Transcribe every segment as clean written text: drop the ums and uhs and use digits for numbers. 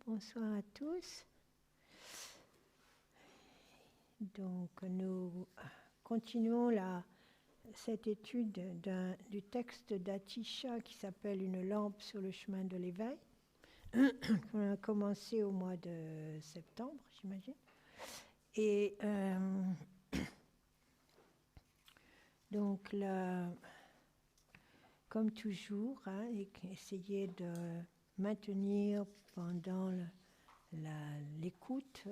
Bonsoir à tous. Donc, nous continuons cette étude du texte d'Atisha qui s'appelle Une lampe sur le chemin de l'éveil, qu'on a commencé au mois de septembre, j'imagine. Et donc, comme toujours, essayer de maintenir pendant l'écoute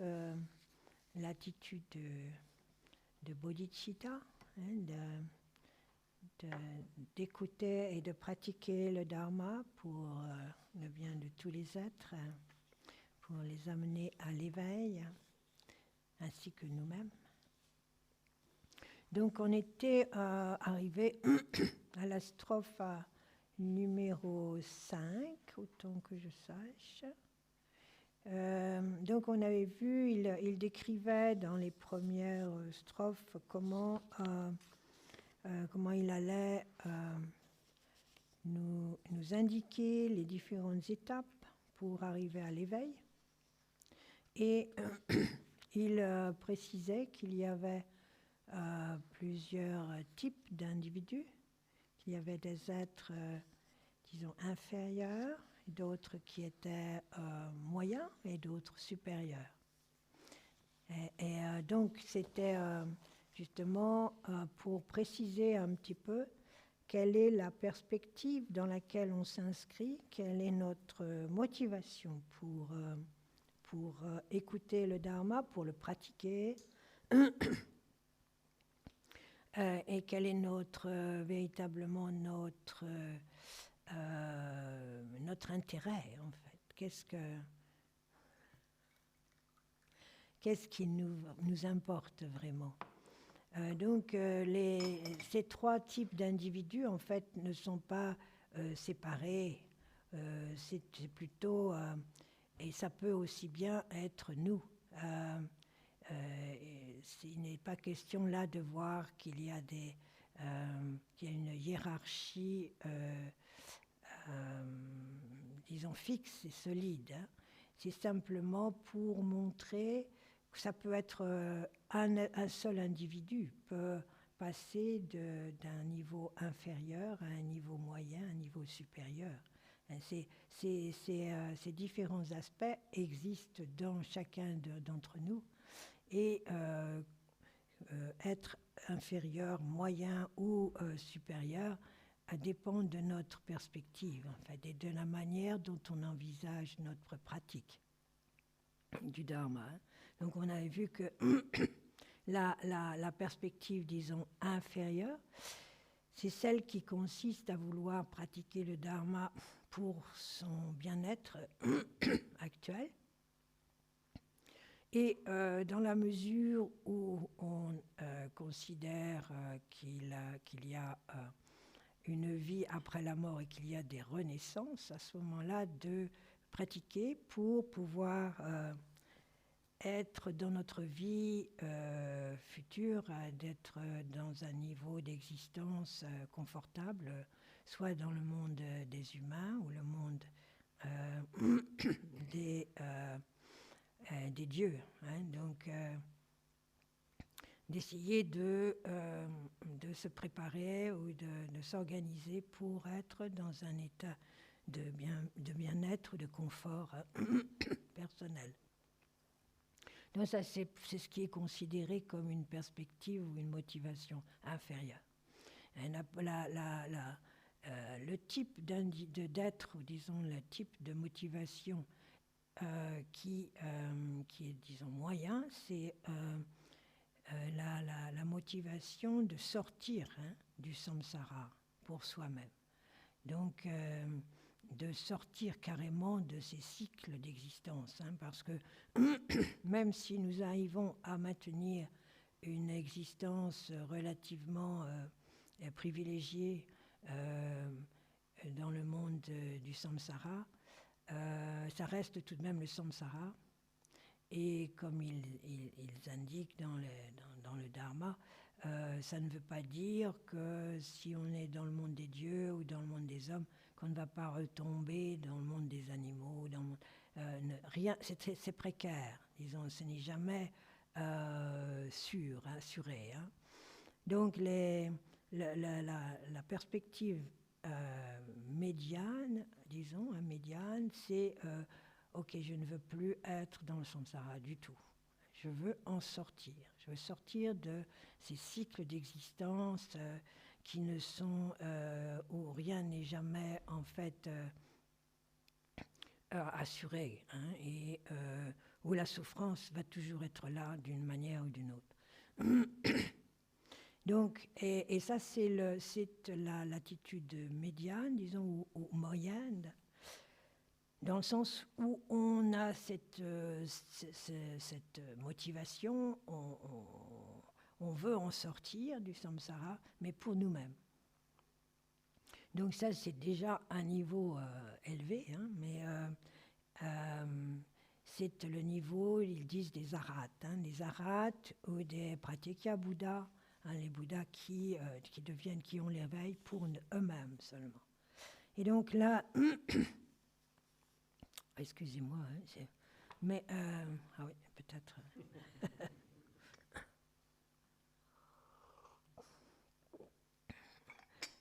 l'attitude de bodhicitta, d'écouter et de pratiquer le dharma pour le bien de tous les êtres, pour les amener à l'éveil, ainsi que nous-mêmes. Donc on était arrivé à la strophe numéro 5, autant que je sache. Donc on avait vu, il décrivait dans les premières strophes comment il allait nous indiquer les différentes étapes pour arriver à l'éveil. Et il précisait qu'il y avait plusieurs types d'individus, qu'il y avait des êtres, disons, inférieurs, d'autres qui étaient moyens et d'autres supérieurs. Et donc c'était justement pour préciser un petit peu quelle est la perspective dans laquelle on s'inscrit, quelle est notre motivation pour écouter le dharma, pour le pratiquer, et quel est véritablement notre intérêt, en fait. Qu'est-ce qui nous importe vraiment? Donc, ces trois types d'individus, en fait, ne sont pas séparés. C'est plutôt... et ça peut aussi bien être nous. Il n'est pas question là de voir qu'il y a une hiérarchie disons fixe et solide. C'est simplement pour montrer que ça peut être un seul individu peut passer d'un niveau inférieur à un niveau moyen, un niveau supérieur. Ces différents aspects existent dans chacun d'entre nous et être inférieur, moyen ou supérieur dépend de notre perspective, en fait, et de la manière dont on envisage notre pratique du dharma. Donc on avait vu que la perspective, disons, inférieure, c'est celle qui consiste à vouloir pratiquer le dharma pour son bien-être actuel. Et dans la mesure où on considère qu'il y a une vie après la mort et qu'il y a des renaissances, à ce moment-là, de pratiquer pour pouvoir être dans notre vie future, d'être dans un niveau d'existence confortable, soit dans le monde des humains ou le monde des dieux. Donc, d'essayer de se préparer ou de s'organiser pour être dans un état de bien-être ou de confort personnel. Donc ça, c'est ce qui est considéré comme une perspective ou une motivation inférieure. Le type d'être, ou disons le type de motivation qui est, disons, moyen, c'est la motivation de sortir du samsara pour soi-même. Donc, de sortir carrément de ces cycles d'existence, parce que même si nous arrivons à maintenir une existence relativement privilégiée dans le monde du samsara, ça reste tout de même le samsara. Et comme ils indiquent dans le dharma, ça ne veut pas dire que si on est dans le monde des dieux ou dans le monde des hommes, qu'on ne va pas retomber dans le monde des animaux. rien, c'est précaire, disons, ce n'est jamais sûr, assuré. Hein. Donc la perspective médiane, disons, médiane, c'est ok, je ne veux plus être dans le samsara du tout. Je veux en sortir. Je veux sortir de ces cycles d'existence qui ne sont où rien n'est jamais en fait assuré, hein, et où la souffrance va toujours être là d'une manière ou d'une autre. Donc, et ça, c'est l'attitude médiane, disons, ou moyenne, dans le sens où on a cette motivation, on veut en sortir du samsara, mais pour nous-mêmes. Donc ça, c'est déjà un niveau élevé, hein, mais c'est le niveau, ils disent, des arhats, hein, des arhats ou des pratyeka bouddhas, hein, les bouddhas qui deviennent, qui ont l'éveil pour eux-mêmes seulement. Et donc là, excusez-moi, hein, mais ah oui, peut-être.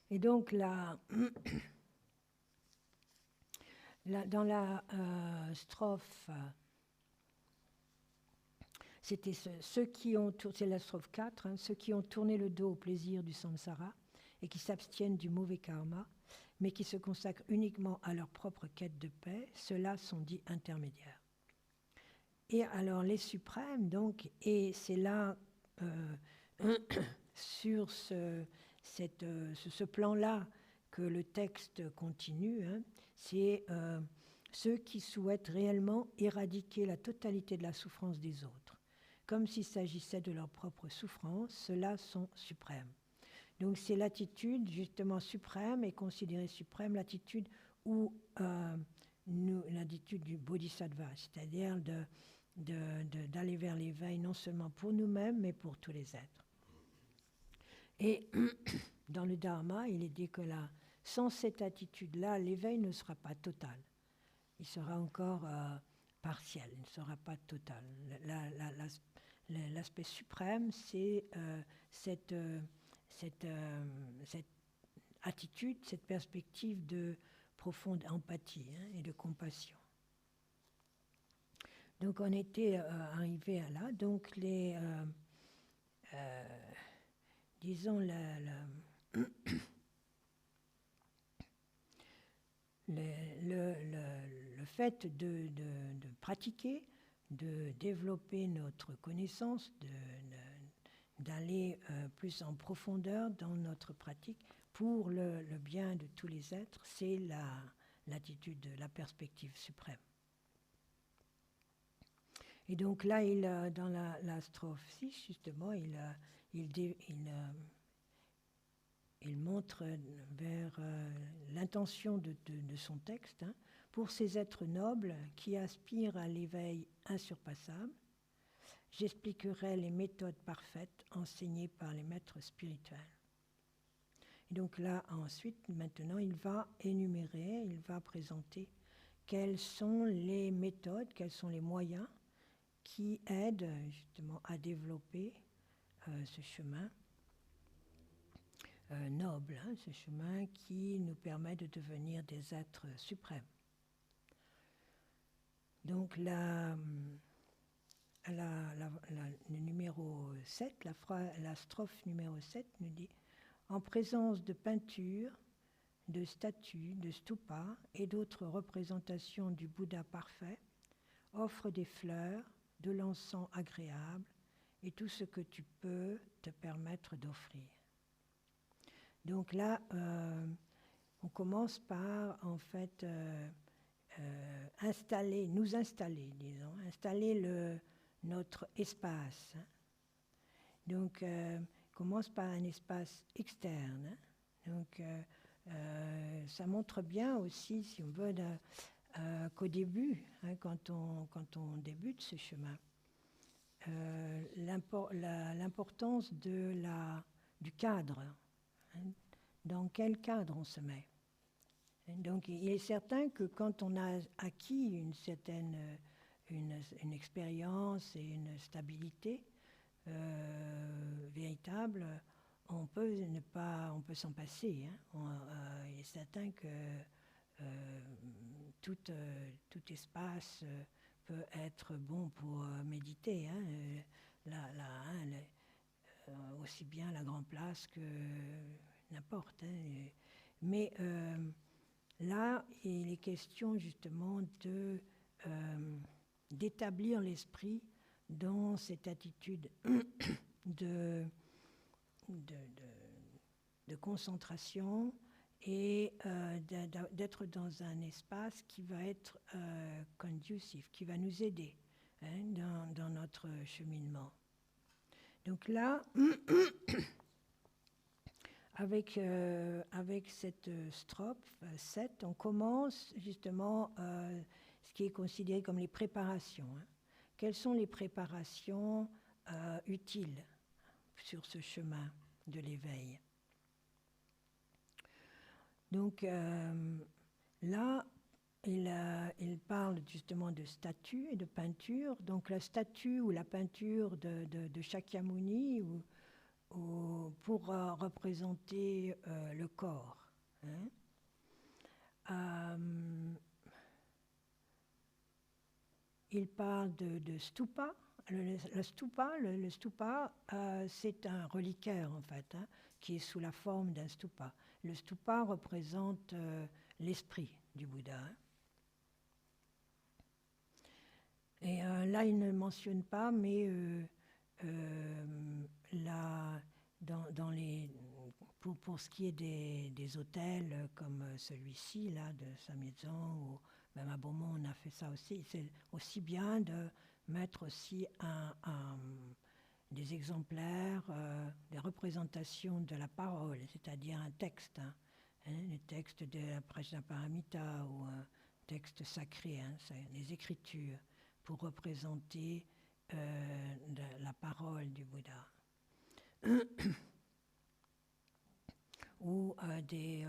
Et donc là, dans la strophe, c'était ceux qui ont, c'est la strophe 4, hein, ceux qui ont tourné le dos au plaisir du samsara et qui s'abstiennent du mauvais karma, mais qui se consacrent uniquement à leur propre quête de paix, ceux-là sont dits intermédiaires. Et alors les suprêmes, donc, et c'est là, sur ce plan-là, que le texte continue, hein, c'est ceux qui souhaitent réellement éradiquer la totalité de la souffrance des autres. Comme s'il s'agissait de leur propre souffrance, ceux-là sont suprêmes. Donc c'est l'attitude justement suprême et considérée suprême, l'attitude où l'attitude du bodhisattva, c'est-à-dire d'aller vers l'éveil non seulement pour nous-mêmes, mais pour tous les êtres. Et dans le Dharma, il est dit que là, sans cette attitude-là, l'éveil ne sera pas total. Il sera encore partiel, il ne sera pas total. L'aspect suprême, c'est cette attitude, cette perspective de profonde empathie, hein, et de compassion. Donc on était arrivé à là. Donc disons le fait de pratiquer, de développer notre connaissance, d'aller plus en profondeur dans notre pratique pour le bien de tous les êtres, c'est l'attitude de la perspective suprême. Et donc là, dans la strophe 6, justement, il montre vers l'intention de son texte, hein, pour ces êtres nobles qui aspirent à l'éveil insurpassable. J'expliquerai les méthodes parfaites enseignées par les maîtres spirituels. Et donc là, ensuite, maintenant, il va énumérer, il va présenter quelles sont les méthodes, quels sont les moyens qui aident justement à développer ce chemin noble, hein, ce chemin qui nous permet de devenir des êtres suprêmes. Donc le numéro 7, la strophe numéro 7 nous dit « En présence de peintures, de statues, de stupas et d'autres représentations du Bouddha parfait, offre des fleurs, de l'encens agréable et tout ce que tu peux te permettre d'offrir. » Donc là, on commence par, en fait, nous installer, disons, installer notre espace. Hein. Donc, commence par un espace externe. Hein. Donc, ça montre bien aussi, si on veut, qu'au début, hein, quand on débute ce chemin, l'importance du cadre. Hein. Dans quel cadre on se met? Donc il est certain que quand on a acquis une certaine une expérience et une stabilité véritable, on peut s'en passer. Hein. Il est certain que tout espace peut être bon pour méditer. Hein. Aussi bien la Grand Place que n'importe. Hein. Mais là, il est question justement d'établir l'esprit dans cette attitude de concentration et d'être dans un espace qui va être conducive, qui va nous aider dans notre cheminement. Donc là, avec cette strophe 7, on commence justement ce qui est considéré comme les préparations. Hein. Quelles sont les préparations utiles sur ce chemin de l'éveil? Donc là, il parle justement de statue et de peinture. Donc la statue ou la peinture de Shakyamuni pour représenter le corps. Hein. Il parle de stupa. Le stupa, c'est un reliquaire en fait, hein, qui est sous la forme d'un stupa. Le stupa représente l'esprit du Bouddha. Hein. Et là, il ne mentionne pas, mais pour ce qui est des hôtels comme celui-ci, là, de Samyezon, ou même à Beaumont, on a fait ça aussi. C'est aussi bien de mettre aussi des exemplaires, des représentations de la parole, c'est-à-dire un texte, hein, le texte de la Prajnaparamita ou un texte sacré, hein, les écritures, pour représenter la parole du Bouddha. Ou des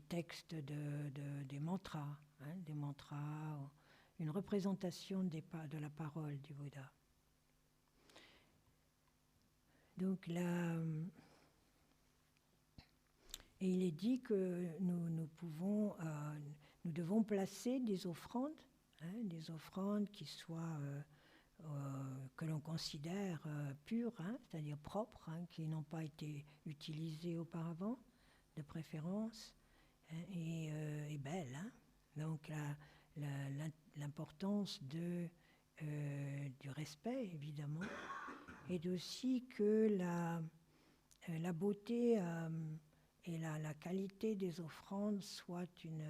textes des mantras, hein, des mantras, une représentation de la parole du Bouddha. Donc là, et il est dit que nous devons placer des offrandes, hein, des offrandes qui soient que l'on considère pures, hein, c'est-à-dire propres, hein, qui n'ont pas été utilisées auparavant, de préférence, hein, et belles. Hein. Donc l'importance du respect, évidemment, et aussi que la beauté et la qualité des offrandes soit une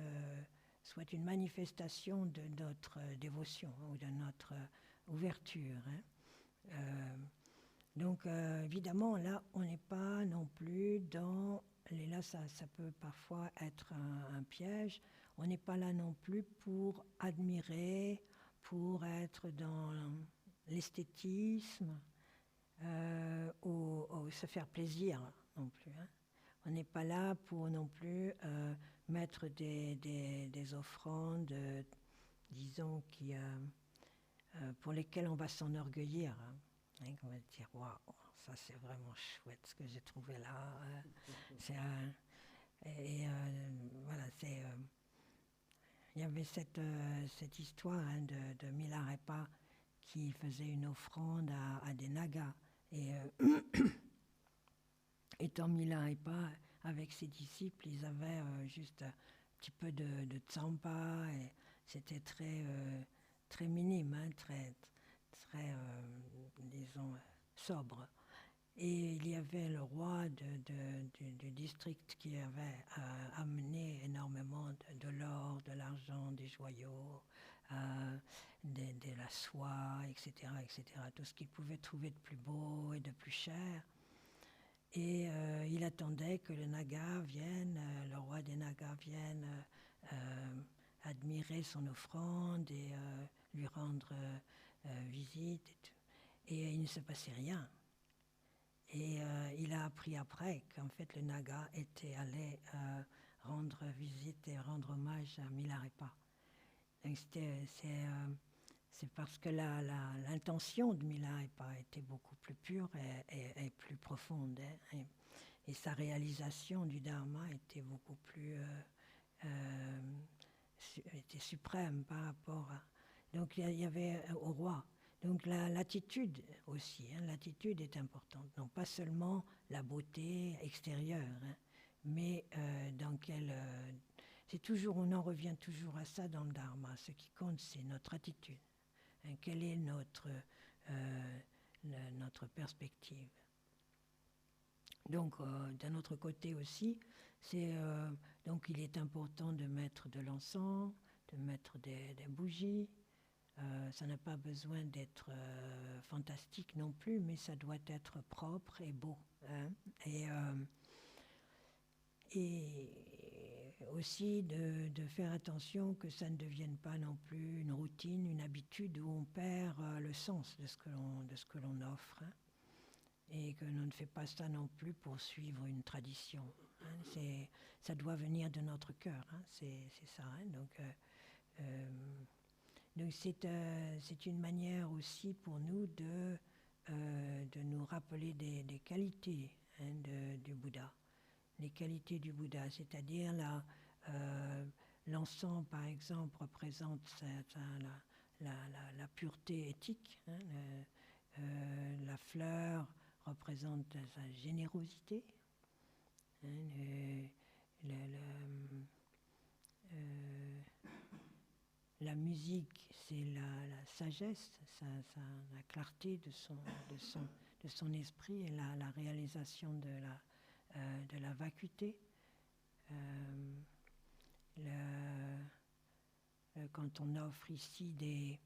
manifestation de notre dévotion ou de notre ouverture. Hein. Donc évidemment, là, on n'est pas non plus dans... Et là, ça peut parfois être un piège. On n'est pas là non plus pour admirer, pour être dans l'esthétisme ou se faire plaisir non plus. Hein. On n'est pas là pour non plus mettre des offrandes, disons, pour lesquelles on va s'enorgueillir. Hein. On va dire, waouh, ça c'est vraiment chouette ce que j'ai trouvé là. Voilà, il y avait cette histoire, hein, de Milarepa qui faisait une offrande à des nagas. Et étant Milarepa, avec ses disciples, ils avaient juste un petit peu de tsampa, et c'était très minime, hein, très disons, sobre. Et il y avait le roi du district qui avait amené énormément de l'or, de l'argent, des joyaux, de la soie, etc., tout ce qu'il pouvait trouver de plus beau et de plus cher. Et il attendait que le Naga vienne, le roi des Nagas vienne admirer son offrande et lui rendre visite. Et il ne se passait rien. Et il a appris après qu'en fait le Naga était allé rendre visite et rendre hommage à Milarepa. Donc c'est parce que l'intention de Milarepa était beaucoup plus pure et plus profonde. Hein, et sa réalisation du Dharma était beaucoup plus était suprême par rapport à... Donc il y avait au roi. Donc l'attitude aussi, hein, l'attitude est importante. Non pas seulement la beauté extérieure, hein, mais dans quelle... c'est toujours, on en revient toujours à ça dans le Dharma. Ce qui compte, c'est notre attitude. Hein, quelle est notre perspective. Donc, d'un autre côté aussi, donc il est important de mettre de l'encens, de mettre des bougies. Ça n'a pas besoin d'être fantastique non plus, mais ça doit être propre et beau. Hein. Et aussi de faire attention que ça ne devienne pas non plus une routine, une habitude où on perd le sens de ce que l'on offre. Hein. Et que l'on ne fait pas ça non plus pour suivre une tradition. Hein. Ça doit venir de notre cœur, hein. C'est ça. Hein. Donc c'est une manière aussi pour nous de nous rappeler des qualités, hein, du Bouddha. Les qualités du Bouddha, c'est-à-dire l'encens, par exemple, représente la pureté éthique. Hein, la fleur représente sa générosité. Hein, la musique, c'est la sagesse, la clarté de son esprit et la réalisation de la vacuité. Quand on offre ici de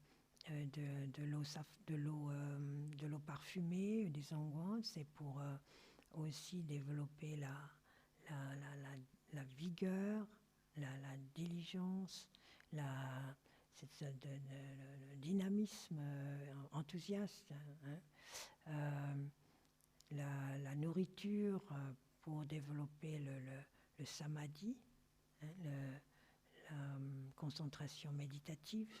l'eau parfumée, des onguents, c'est pour aussi développer la vigueur, la diligence, le dynamisme enthousiaste. Hein. La nourriture pour développer le samadhi, hein, la concentration méditative.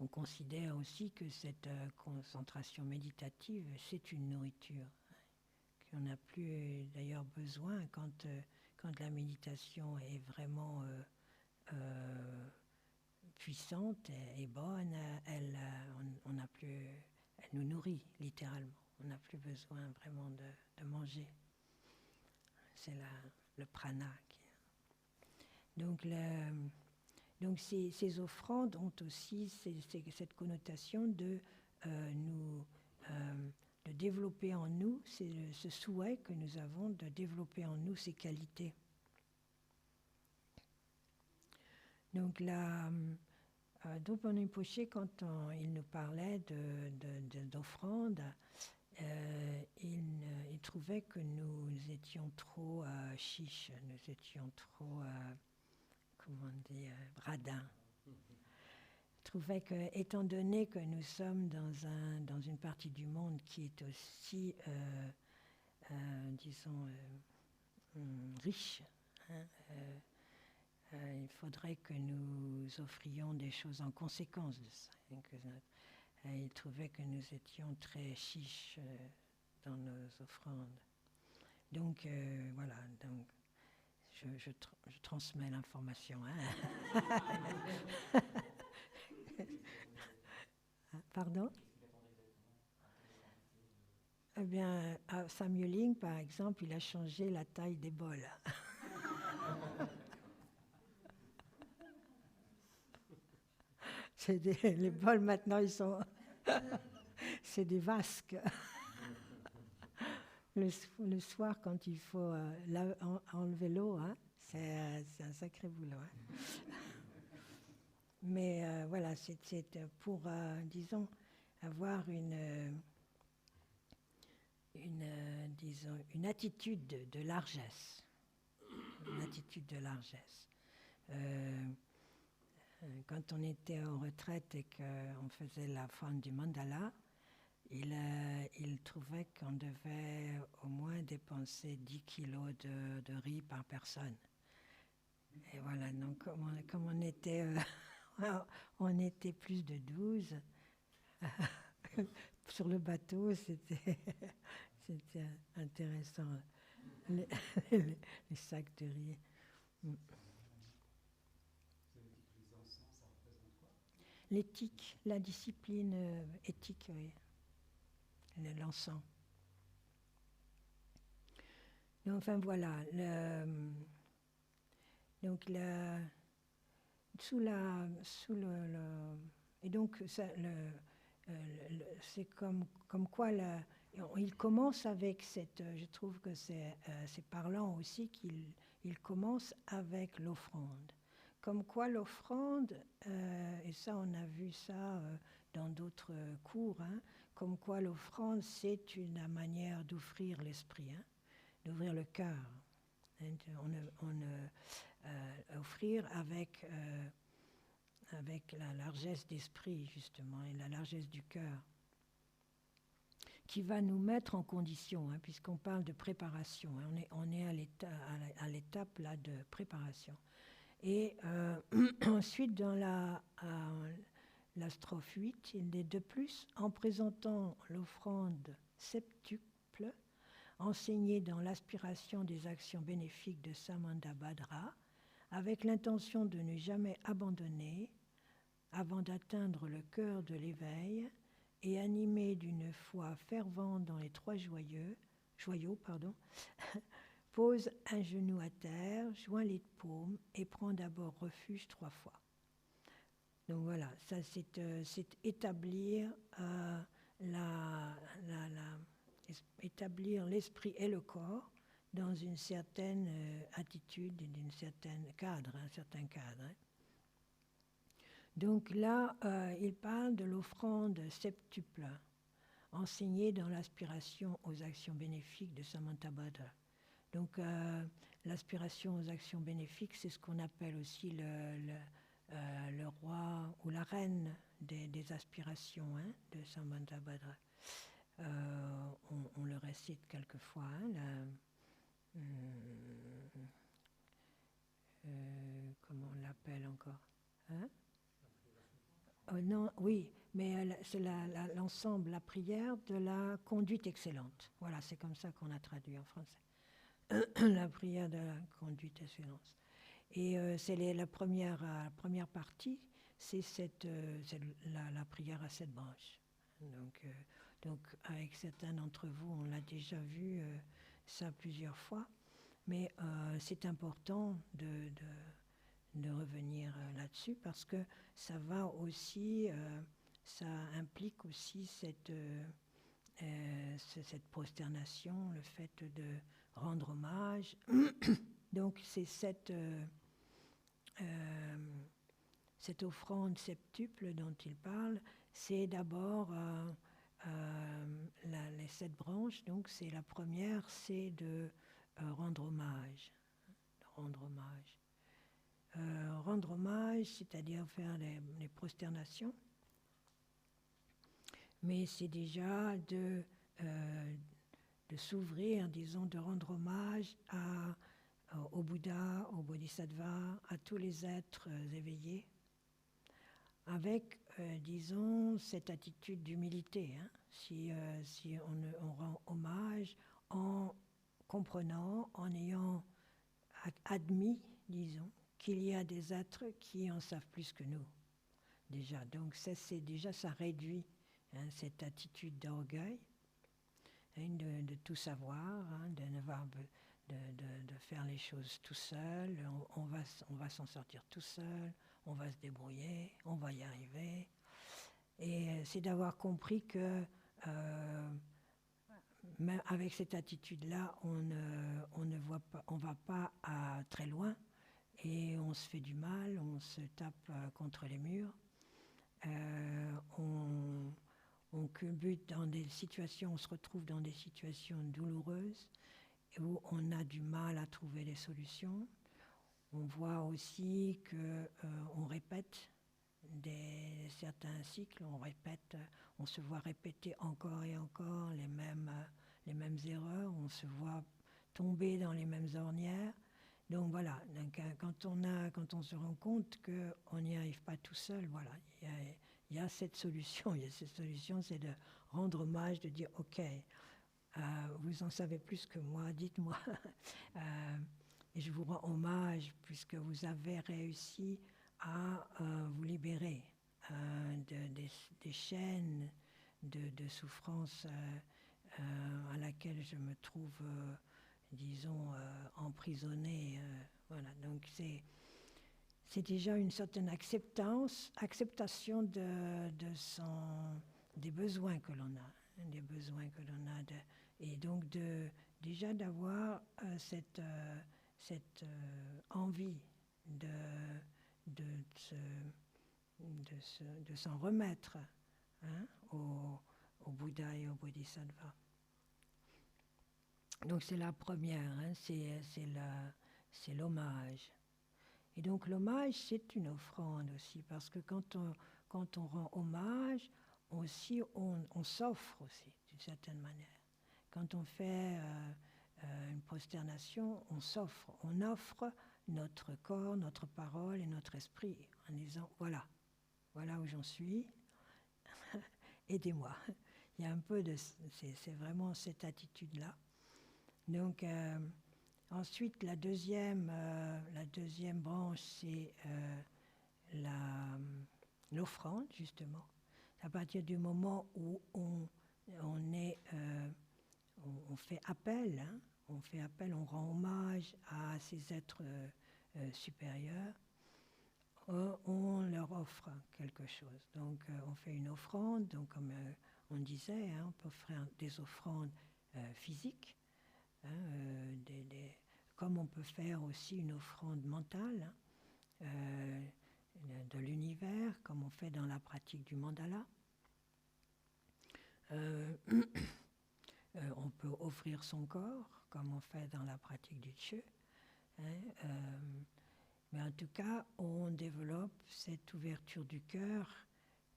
On considère aussi que cette concentration méditative, c'est une nourriture, qu'on n'a plus d'ailleurs besoin quand la méditation est vraiment puissante et bonne, elle nous nourrit littéralement. On n'a plus besoin vraiment de manger. C'est le prana. Donc ces offrandes ont aussi cette connotation de développer en nous, c'est ce souhait que nous avons de développer en nous ces qualités. Donc Drupal Rinpoche, quand il nous parlait d'offrandes, il trouvait que nous étions trop chiches, nous étions trop, comment dire, bradins. Il trouvait que, étant donné que nous sommes dans une partie du monde qui est aussi, disons, riche, hein, il faudrait que nous offrions des choses en conséquence de ça. Il trouvait que nous étions très chiches dans nos offrandes. Donc voilà, donc je transmets l'information. Hein. Pardon ? Eh bien, à Samuel Ling, par exemple, il a changé la taille des bols. Les bols maintenant, c'est des vasques. Le soir, quand il faut enlever l'eau, hein, c'est un sacré boulot. Hein. Mais voilà, c'est pour, disons, avoir une attitude de largesse. Une attitude de largesse. Quand on était en retraite et qu'on faisait la forme du mandala, il trouvait qu'on devait au moins dépenser 10 kilos de riz par personne. Et voilà, donc comme on était, on était plus de 12 sur le bateau, c'était intéressant, les, les sacs de riz. L'éthique, la discipline éthique, oui. L'encens. Enfin voilà, donc et donc c'est comme quoi il commence avec cette, je trouve que c'est parlant aussi qu'il commence avec l'offrande. Comme quoi l'offrande, et ça on a vu ça dans d'autres cours, hein, comme quoi l'offrande c'est une manière d'offrir l'esprit, hein, d'ouvrir le cœur, hein, offrir avec la largesse d'esprit justement et la largesse du cœur, qui va nous mettre en condition, hein, puisqu'on parle de préparation, hein, on est à l'étape là de préparation. Et ensuite dans la strophe 8, il est de plus, en présentant l'offrande septuple, enseignée dans l'aspiration des actions bénéfiques de Samantabhadra, avec l'intention de ne jamais abandonner, avant d'atteindre le cœur de l'éveil, et animé d'une foi fervente dans les trois joyaux, pose un genou à terre, joint les paumes et prend d'abord refuge 3 fois. Donc voilà, ça c'est établir établir l'esprit et le corps dans une certaine attitude et d'un certain cadre, un certain cadre. Hein. Donc là, il parle de l'offrande septuple, enseignée dans l'aspiration aux actions bénéfiques de Samantabhadra. Donc l'aspiration aux actions bénéfiques, c'est ce qu'on appelle aussi le roi ou la reine des aspirations, hein, de Samantabhadra. On le récite quelquefois, hein, comment on l'appelle encore, hein? Non, oui, mais c'est l'ensemble, la prière de la conduite excellente. Voilà, c'est comme ça qu'on a traduit en français. La prière de la conduite excellente. Et c'est la première partie, c'est la prière à 7 branches. Donc avec certains d'entre vous, on l'a déjà vu ça plusieurs fois, mais c'est important de revenir là-dessus parce que ça va aussi, ça implique aussi cette prosternation, le fait de rendre hommage. Donc c'est cette offrande septuple dont il parle, c'est d'abord les 7 branches. Donc c'est la première, c'est de rendre hommage. Rendre hommage, c'est-à-dire faire les prosternations, mais c'est déjà de s'ouvrir, disons, de rendre hommage au Bouddha, au Bodhisattva, à tous les êtres éveillés, avec, disons, cette attitude d'humilité. Hein, si on rend hommage en comprenant, en ayant admis, disons, qu'il y a des êtres qui en savent plus que nous, déjà. Donc ça réduit, hein, cette attitude d'orgueil, hein, de tout savoir, hein, de faire les choses tout seul, on va s'en sortir tout seul, on va se débrouiller, on va y arriver. Et c'est d'avoir compris que même avec cette attitude-là, on ne va pas très loin. Et on se fait du mal, on se tape contre les murs, on culbute dans des situations, on se retrouve dans des situations douloureuses où on a du mal à trouver des solutions. On voit aussi qu'on répète certains cycles, on répète, on se voit répéter encore et encore les mêmes erreurs, on se voit tomber dans les mêmes ornières. Donc voilà, donc, quand on se rend compte qu'on n'y arrive pas tout seul, voilà, il y a cette solution. Il y a cette solution, c'est de rendre hommage, de dire ok, vous en savez plus que moi, dites-moi. Et je vous rends hommage puisque vous avez réussi à vous libérer des chaînes de souffrance à laquelle je me trouve, disons, emprisonnée. Voilà, donc c'est déjà une certaine acceptation des besoins que l'on a, et donc déjà d'avoir cette envie de s'en remettre, hein, au Bouddha et au Bodhisattva. Donc c'est la première, hein, c'est l'hommage. Et donc l'hommage, c'est une offrande aussi, parce que quand on rend hommage, aussi on s'offre aussi, d'une certaine manière. Quand on fait une prosternation, on s'offre, on offre notre corps, notre parole et notre esprit en disant voilà où j'en suis, aidez-moi. Il y a un peu c'est vraiment cette attitude-là. Donc ensuite la deuxième branche, c'est l'offrande, justement. À partir du moment où on fait appel, hein, on rend hommage à ces êtres supérieurs, on leur offre quelque chose. Donc on fait une offrande, donc comme on disait, hein, on peut offrir des offrandes physiques, hein, comme on peut faire aussi une offrande mentale, hein, de l'univers, comme on fait dans la pratique du mandala. On peut offrir son corps, comme on fait dans la pratique du Tshö. Hein, mais en tout cas, on développe cette ouverture du cœur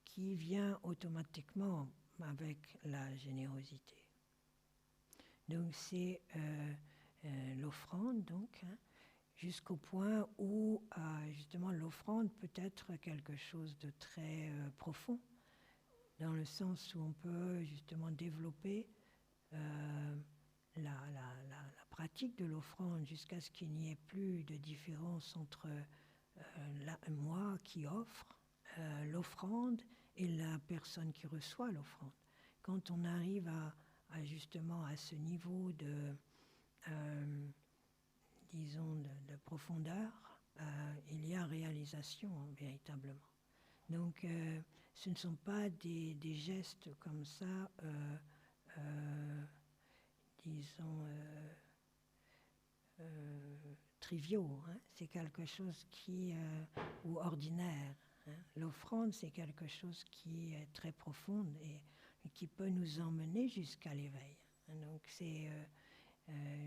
qui vient automatiquement avec la générosité. Donc c'est l'offrande, donc, hein, jusqu'au point où justement l'offrande peut être quelque chose de très profond, dans le sens où on peut justement développer la pratique de l'offrande jusqu'à ce qu'il n'y ait plus de différence entre moi qui offre l'offrande et la personne qui reçoit l'offrande. Quand on arrive justement à ce niveau disons, de profondeur, il y a réalisation, hein, véritablement. Donc ce ne sont pas des gestes comme ça, disons, triviaux, hein. C'est quelque chose ou ordinaire. Hein. L'offrande, c'est quelque chose qui est très profonde et qui peut nous emmener jusqu'à l'éveil. Donc c'est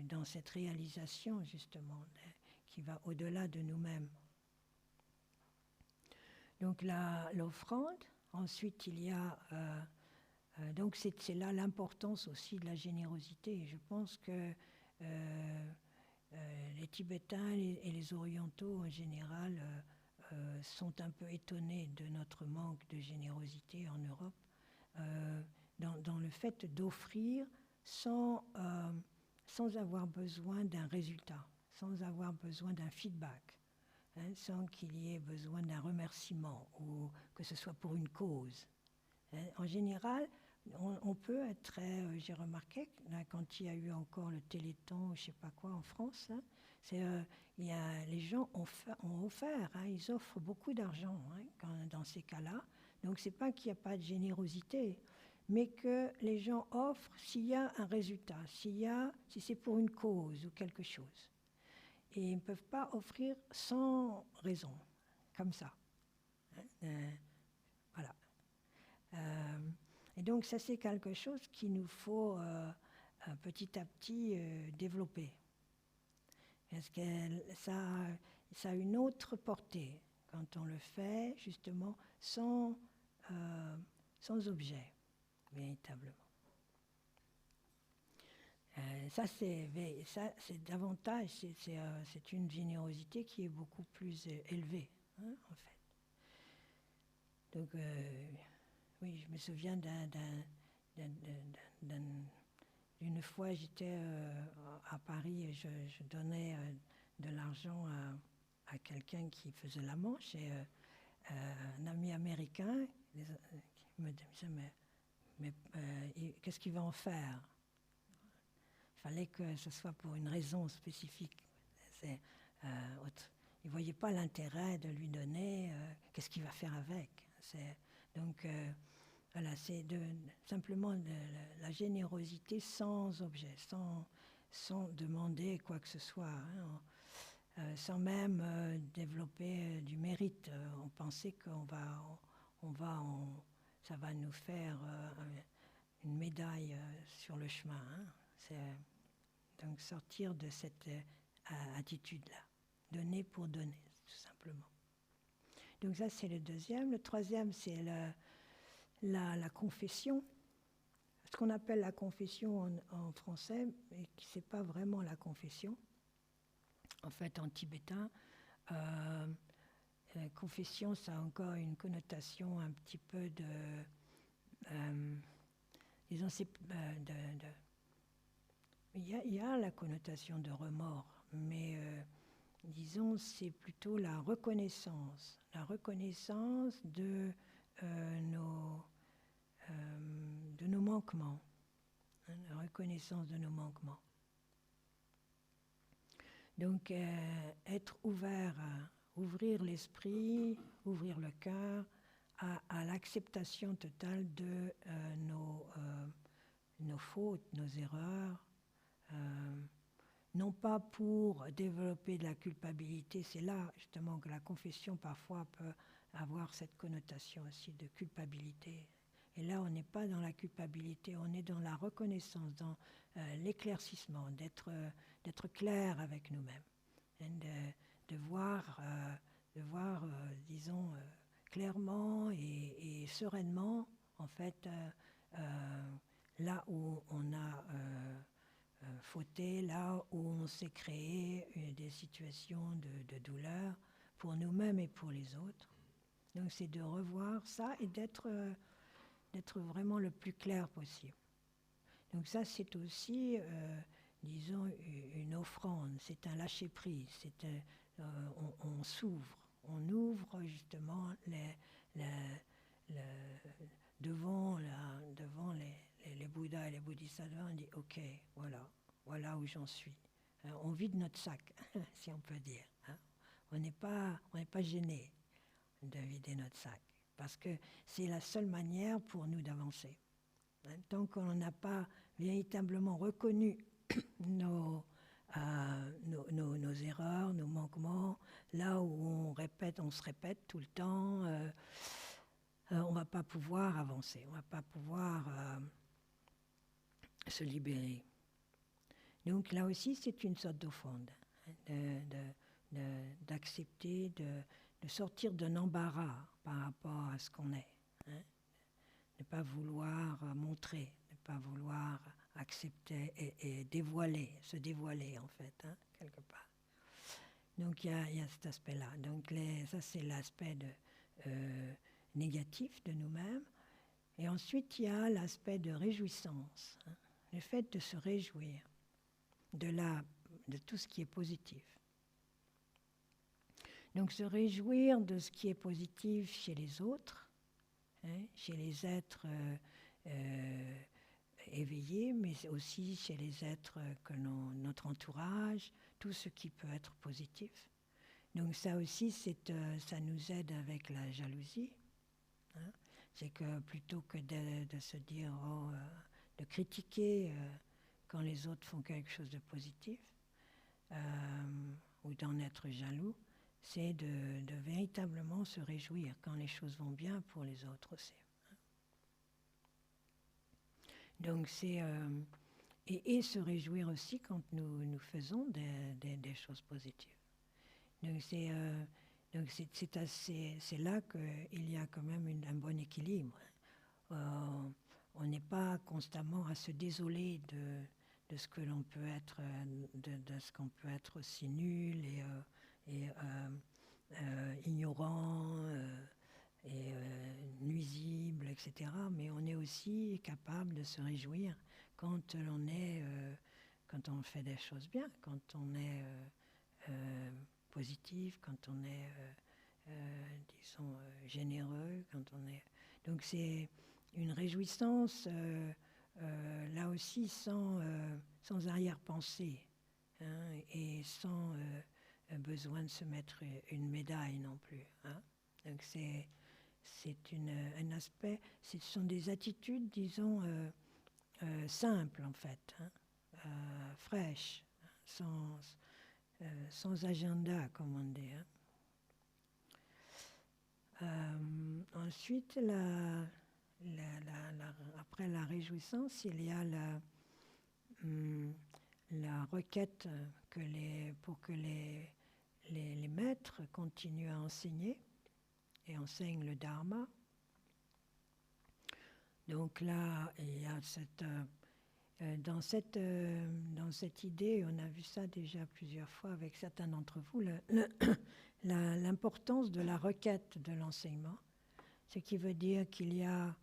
dans cette réalisation, justement, qui va au-delà de nous-mêmes. Donc l'offrande, ensuite il y a... donc c'est là l'importance aussi de la générosité. Et je pense que les Tibétains et les Orientaux en général sont un peu étonnés de notre manque de générosité en Europe, dans le fait d'offrir sans avoir besoin d'un résultat, sans avoir besoin d'un feedback, hein, sans qu'il y ait besoin d'un remerciement ou que ce soit pour une cause. Hein. En général, on peut être très... j'ai remarqué, là, quand il y a eu encore le Téléthon, je ne sais pas quoi, en France, hein, les gens ont offert, hein, ils offrent beaucoup d'argent, hein, dans ces cas-là. Donc ce n'est pas qu'il n'y a pas de générosité, mais que les gens offrent s'il y a un résultat, si c'est pour une cause ou quelque chose. Et ils ne peuvent pas offrir sans raison, comme ça. Hein, voilà. Et donc ça, c'est quelque chose qu'il nous faut petit à petit développer. Parce que ça a une autre portée. quand on le fait justement sans objet, véritablement. Ça, c'est davantage, c'est une générosité qui est beaucoup plus élevée, hein, en fait. Donc, oui, je me souviens d'une fois, j'étais à Paris et je donnais de l'argent à quelqu'un qui faisait la manche, et un ami américain qui me disait, mais qu'est-ce qu'il va en faire? Il fallait que ce soit pour une raison spécifique. Il ne voyait pas l'intérêt de lui donner, qu'est-ce qu'il va faire avec. Donc, voilà, c'est simplement la générosité sans objet, sans demander quoi que ce soit, hein, sans même développer du mérite. On pensait que ça va nous faire une médaille sur le chemin. Hein. Donc sortir de cette attitude-là, donner pour donner, tout simplement. Donc ça, c'est le deuxième. Le troisième, c'est la confession. Ce qu'on appelle la confession en français, mais qui n'est pas vraiment la confession. En fait, en tibétain, confession, ça a encore une connotation un petit peu disons, il y a la connotation de remords, mais disons, c'est plutôt la reconnaissance de nos manquements, hein, la reconnaissance de nos manquements. Donc, être ouvert, ouvrir l'esprit, ouvrir le cœur à l'acceptation totale de nos fautes, nos erreurs, non pas pour développer de la culpabilité. C'est là justement que la confession parfois peut avoir cette connotation aussi de culpabilité. Et là, on n'est pas dans la culpabilité, on est dans la reconnaissance, dans l'éclaircissement, d'être clair avec nous-mêmes, de voir, disons, clairement et sereinement, en fait, là où on a fauté, là où on s'est créé des situations de douleur pour nous-mêmes et pour les autres. Donc c'est de revoir ça et d'être vraiment le plus clair possible. Donc ça, c'est aussi, disons, une offrande, c'est un lâcher-prise, on s'ouvre, on ouvre justement devant les Bouddhas et les Bodhisattvas, on dit ok, voilà où j'en suis. On vide notre sac, si on peut dire. Hein. On n'est pas gêné de vider notre sac, parce que c'est la seule manière pour nous d'avancer. Hein. Tant qu'on n'a pas véritablement reconnu nos erreurs, nos manquements, là où on se répète tout le temps, on ne va pas pouvoir avancer, on ne va pas pouvoir se libérer. Donc là aussi, c'est une sorte d'offrande, d'accepter, de sortir d'un embarras par rapport à ce qu'on est. Hein. Ne pas vouloir montrer, ne pas vouloir accepter et dévoiler, se dévoiler en fait, hein, quelque part. Donc il y a cet aspect-là. Donc ça, c'est l'aspect négatif de nous-mêmes. Et ensuite, il y a l'aspect de réjouissance, hein, le fait de se réjouir de tout ce qui est positif. Donc se réjouir de ce qui est positif chez les autres, hein, chez les êtres éveillés, mais aussi chez les êtres que notre entourage, tout ce qui peut être positif. Donc ça aussi, ça nous aide avec la jalousie. Hein. C'est que plutôt que de se dire, de critiquer quand les autres font quelque chose de positif, ou d'en être jaloux, c'est de véritablement se réjouir quand les choses vont bien pour les autres aussi. Donc c'est et se réjouir aussi quand nous faisons des choses positives. Donc c'est Donc c'est là qu'il y a quand même un bon équilibre. On n'est pas constamment à se désoler de ce que l'on peut être, de ce qu'on peut être aussi nul et ignorant et nuisible, etc. Mais on est aussi capable de se réjouir quand quand on fait des choses bien, quand on est positif, quand on est, disons, généreux, quand on est... Donc c'est une réjouissance, là aussi, sans arrière-pensée, hein, et sans besoin de se mettre une médaille non plus. Hein. Donc c'est un aspect, ce sont des attitudes, disons, simples en fait, hein, fraîches, sans agenda, comme on dit. Hein. Ensuite, après la réjouissance, il y a la requête pour que les maîtres continuent à enseigner et enseignent le Dharma. Donc là, il y a dans cette idée, on a vu ça déjà plusieurs fois avec certains d'entre vous, l'importance de la requête de l'enseignement, ce qui veut dire qu'il y a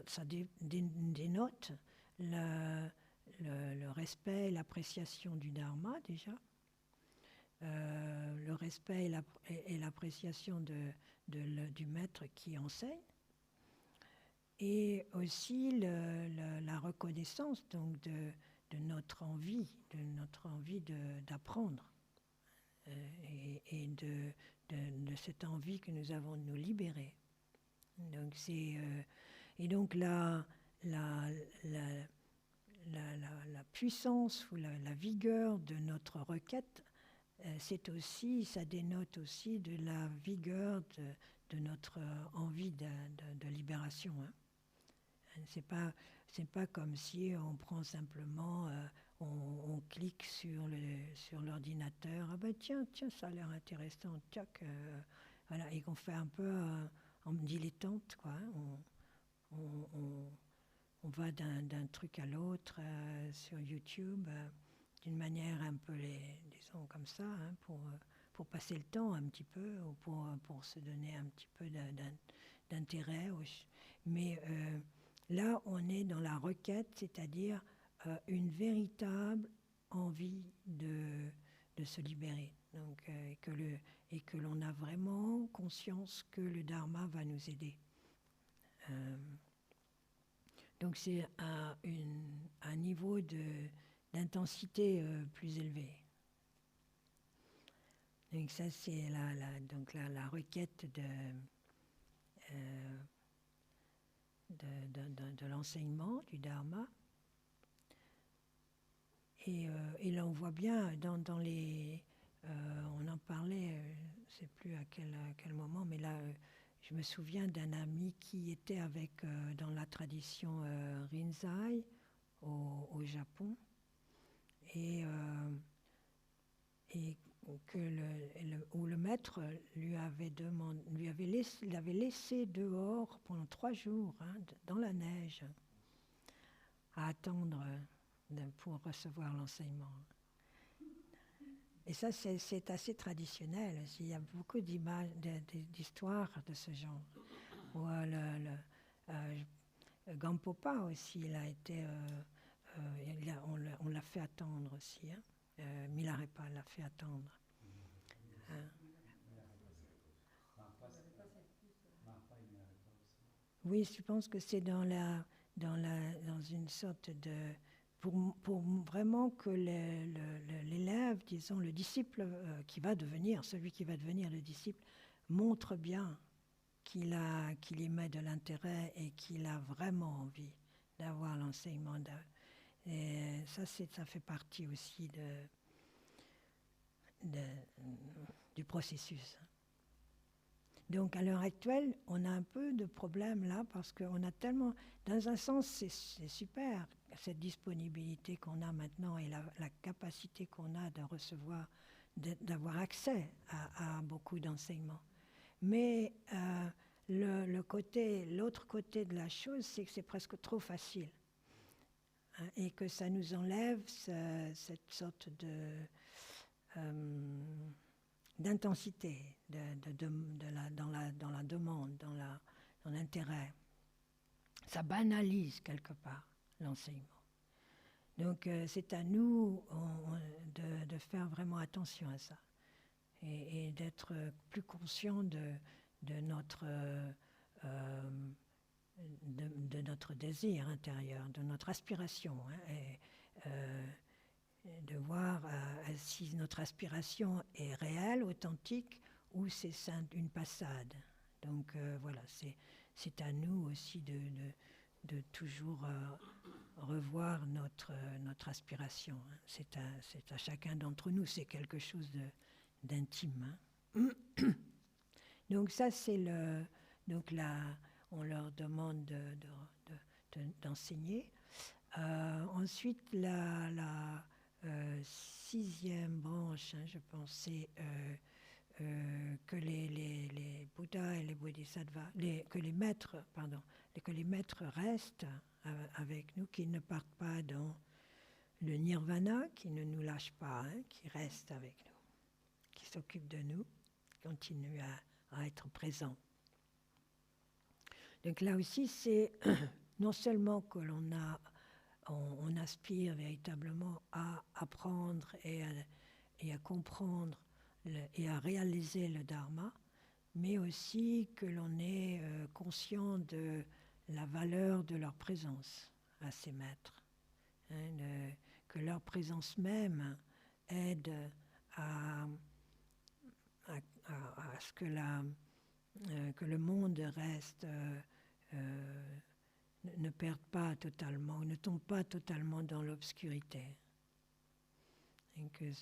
ça dénote le respect et l'appréciation du Dharma déjà, le respect et l'appréciation du maître qui enseigne, et aussi la reconnaissance donc de notre envie d'apprendre, et de cette envie que nous avons de nous libérer. Donc et donc la puissance ou la vigueur de notre requête, ça dénote aussi de la vigueur de notre envie de libération. Hein. C'est pas comme si on prend simplement, on clique sur l'ordinateur, ah ben tiens, ça a l'air intéressant, tac, voilà, et qu'on fait un peu en dilettante, quoi. Hein. On va d'un truc à l'autre sur YouTube, d'une manière un peu, disons comme ça, hein, pour passer le temps un petit peu, ou pour se donner un petit peu d'intérêt. Mais là, on est dans la requête, c'est-à-dire une véritable envie de se libérer. Donc, et que l'on a vraiment conscience que le Dharma va nous aider. Donc c'est à un niveau d'intensité plus élevé. Donc ça, c'est la requête de l'enseignement du Dharma. Et là, on voit bien dans les... on en parlait, je ne sais plus à quel moment, mais là, je me souviens d'un ami qui était dans la tradition Rinzai au Japon, et où le maître lui avait laissé dehors pendant 3 jours, hein, dans la neige, à attendre pour recevoir l'enseignement. Et ça, c'est assez traditionnel. Il y a beaucoup d'histoires de ce genre. Gampopa aussi, il a été, on l'a fait attendre aussi. Hein. Milarepa l'a fait attendre. Hein. Oui, je pense que c'est dans une sorte de... Pour vraiment que l'élève, disons, le disciple celui qui va devenir le disciple, montre bien qu'il y met de l'intérêt et qu'il a vraiment envie d'avoir l'enseignement. Et ça fait partie aussi du processus. Donc à l'heure actuelle, on a un peu de problème là, parce qu'on a tellement... Dans un sens, c'est super cette disponibilité qu'on a maintenant et la capacité qu'on a de recevoir, d'avoir accès à beaucoup d'enseignements. Mais l'autre côté de la chose, c'est que c'est presque trop facile, hein, et que ça nous enlève cette sorte d'intensité dans la demande, dans l'intérêt. Ça banalise quelque part l'enseignement. Donc c'est à nous de faire vraiment attention à ça et d'être plus conscient de notre désir intérieur, de notre aspiration, hein, et de voir si notre aspiration est réelle, authentique, ou c'est une passade. Donc voilà, c'est à nous aussi de toujours revoir notre aspiration. Hein. C'est à chacun d'entre nous, c'est quelque chose d'intime. Hein. Donc ça, c'est donc là, on leur demande d'enseigner. Ensuite, la 6e branche, hein, je pense, c'est que les Bouddhas et les Bodhisattvas, que les maîtres restent avec nous, qu'ils ne partent pas dans le nirvana, qui ne nous lâchent pas, hein, qui restent avec nous, qui s'occupent de nous, qui continuent à être présents. Donc là aussi, c'est non seulement que on aspire véritablement à apprendre et à comprendre et à réaliser le Dharma, mais aussi que l'on est conscient de la valeur de leur présence à ces maîtres, hein, que leur présence même aide à ce que le monde reste, ne perde pas totalement, ne tombe pas totalement dans l'obscurité. Et que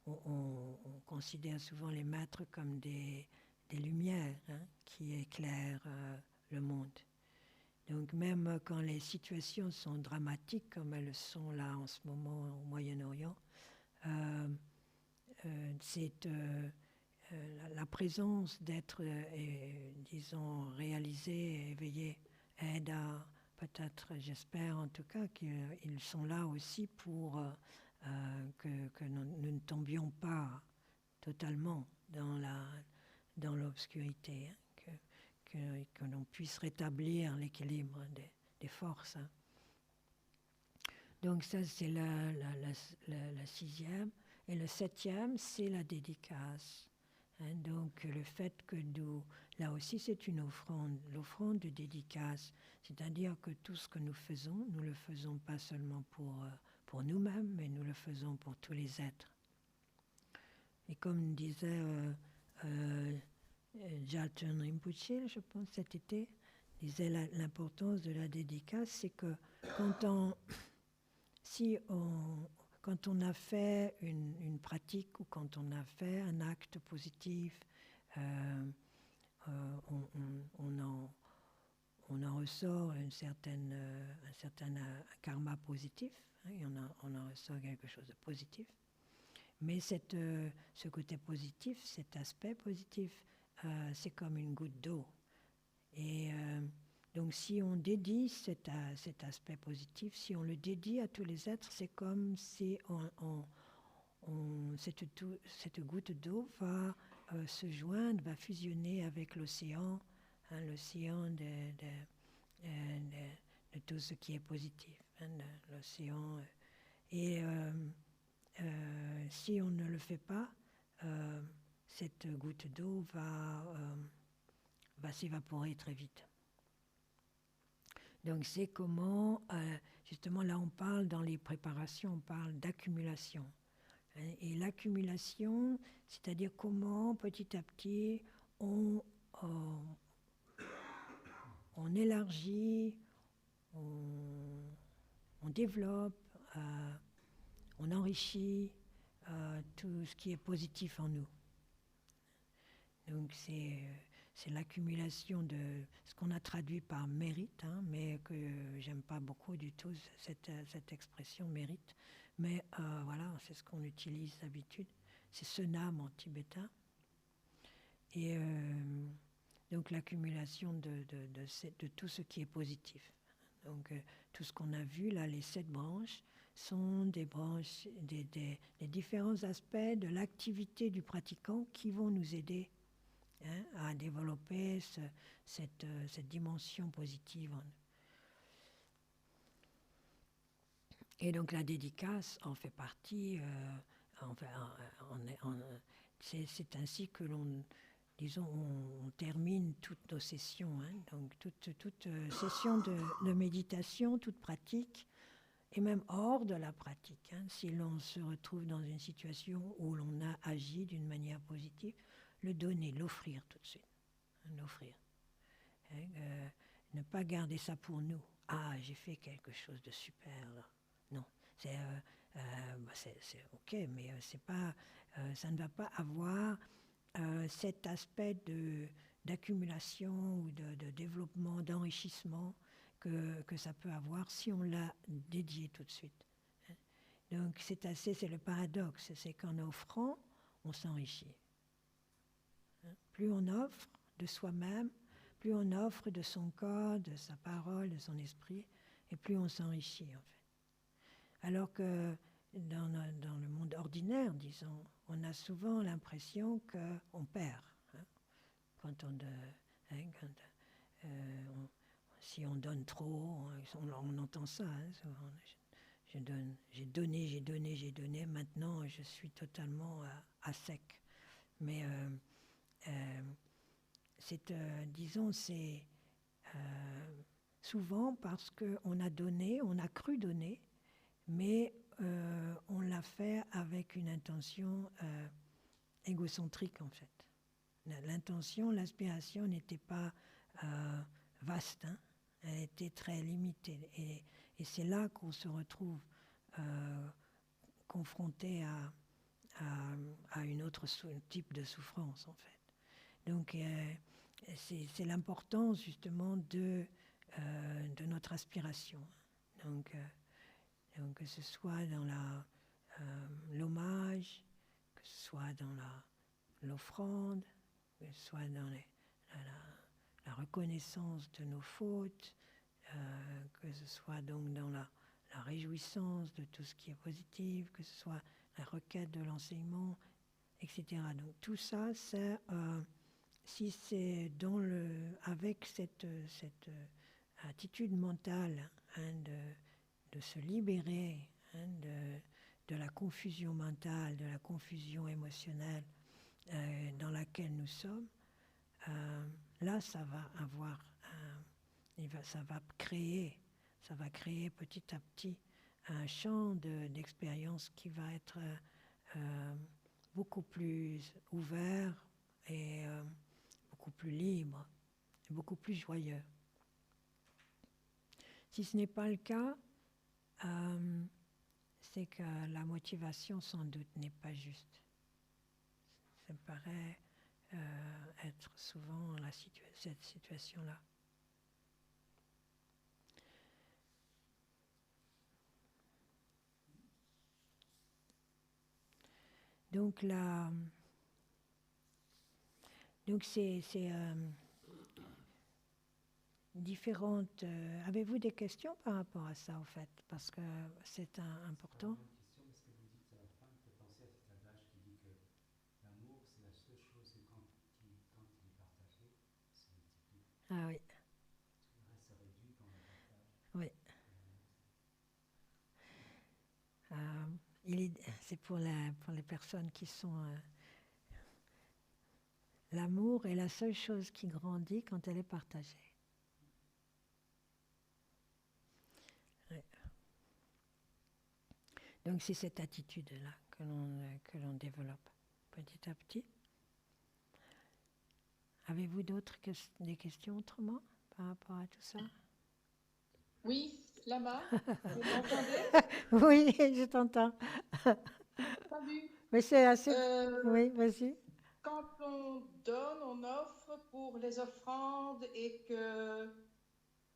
on considère souvent les maîtres comme des lumières, hein, qui éclairent le monde. Donc même quand les situations sont dramatiques, comme elles sont là en ce moment au Moyen-Orient, c'est la présence d'être, disons, réalisé, éveillé, aide à, peut-être, j'espère en tout cas, qu'ils sont là aussi pour que nous ne tombions pas totalement dans l'obscurité, hein, que l'on puisse rétablir l'équilibre des forces. Hein. Donc ça, c'est la 6e. Et le 7e, c'est la dédicace. Hein, donc le fait que là aussi c'est une offrande, l'offrande de dédicace, c'est-à-dire que tout ce que nous le faisons pas seulement pour nous-mêmes, mais nous le faisons pour tous les êtres. Et comme disait Jaltun Rinpoche, je pense cet été, disait l'importance de la dédicace, c'est que quand on a fait une pratique ou quand on a fait un acte positif, on en ressort un certain karma positif, hein, et on en ressort quelque chose de positif. Mais ce côté positif, cet aspect positif, c'est comme une goutte d'eau. Et donc si on dédie cet aspect positif, si on le dédie à tous les êtres, c'est comme si cette goutte d'eau va se joindre, va fusionner avec l'océan, hein, l'océan de tout ce qui est positif, hein, l'océan. Et si on ne le fait pas, cette goutte d'eau va s'évaporer très vite. Donc c'est comment, justement là on parle dans les préparations, on parle d'accumulation. Et l'accumulation, c'est-à-dire comment petit à petit on élargit, on développe, on enrichit tout ce qui est positif en nous. Donc c'est l'accumulation de ce qu'on a traduit par mérite, hein, mais que j'aime pas beaucoup du tout cette expression mérite. Mais voilà, c'est ce qu'on utilise d'habitude. C'est Senam en tibétain. Et donc l'accumulation de tout ce qui est positif. Donc tout ce qu'on a vu là, les 7 branches, sont des branches, des différents aspects de l'activité du pratiquant qui vont nous aider, hein, à développer cette dimension positive. Et donc la dédicace en fait partie. C'est ainsi que disons, on termine toutes nos sessions. Hein, donc toute session de méditation, toute pratique, et même hors de la pratique, hein, si l'on se retrouve dans une situation où l'on a agi d'une manière positive, le donner, l'offrir tout de suite. L'offrir. Hein, ne pas garder ça pour nous. Ah, j'ai fait quelque chose de super là. Non, c'est ok, mais c'est pas, ça ne va pas avoir cet aspect d'accumulation ou de développement, d'enrichissement que ça peut avoir si on l'a dédié tout de suite. Donc c'est le paradoxe, c'est qu'en offrant, on s'enrichit. Plus on offre de soi-même, plus on offre de son corps, de sa parole, de son esprit, et plus on s'enrichit en fait. Alors que dans le monde ordinaire, disons, on a souvent l'impression qu'on perd. Hein, quand si on donne trop, on entend ça, hein, souvent. J'ai donné, maintenant je suis totalement à sec. Mais disons, c'est souvent parce qu'on a donné, on a cru donner, mais on l'a fait avec une intention égocentrique en fait. L'intention, l'aspiration n'était pas vaste, hein, elle était très limitée. Et c'est là qu'on se retrouve confronté à un autre type de souffrance en fait. Donc c'est l'importance justement de notre aspiration. Donc que ce soit dans l'hommage, que ce soit dans l'offrande, que ce soit dans la reconnaissance de nos fautes, que ce soit donc dans la réjouissance de tout ce qui est positif, que ce soit la requête de l'enseignement, etc. Donc tout ça, c'est si c'est avec cette attitude mentale, hein, de se libérer, hein, de la confusion mentale, de la confusion émotionnelle dans laquelle nous sommes, là ça va avoir ça va créer petit à petit un champ d'expérience qui va être beaucoup plus ouvert et beaucoup plus libre, et beaucoup plus joyeux. Si ce n'est pas le cas, c'est que la motivation sans doute n'est pas juste. Ça me paraît être souvent cette situation-là. Donc c'est différentes. Avez-vous des questions par rapport à ça, en fait? Parce que c'est important. Une question, parce que vous dites à la fin, me fait penser à cet adage qui dit que l'amour, c'est la seule chose que quand il est partagé, se multiplie. Ah oui. Parce que le reste se réduit quand on le partage. Oui. C'est pour les personnes qui sont... l'amour est la seule chose qui grandit quand elle est partagée. Oui. Donc c'est cette attitude-là que l'on développe petit à petit. Avez-vous des questions autrement par rapport à tout ça? Oui, Lama, vous m'entendez? Oui, je t'entends. Salut. Mais c'est assez... Oui, vas-y. quand on donne, on offre pour les offrandes et que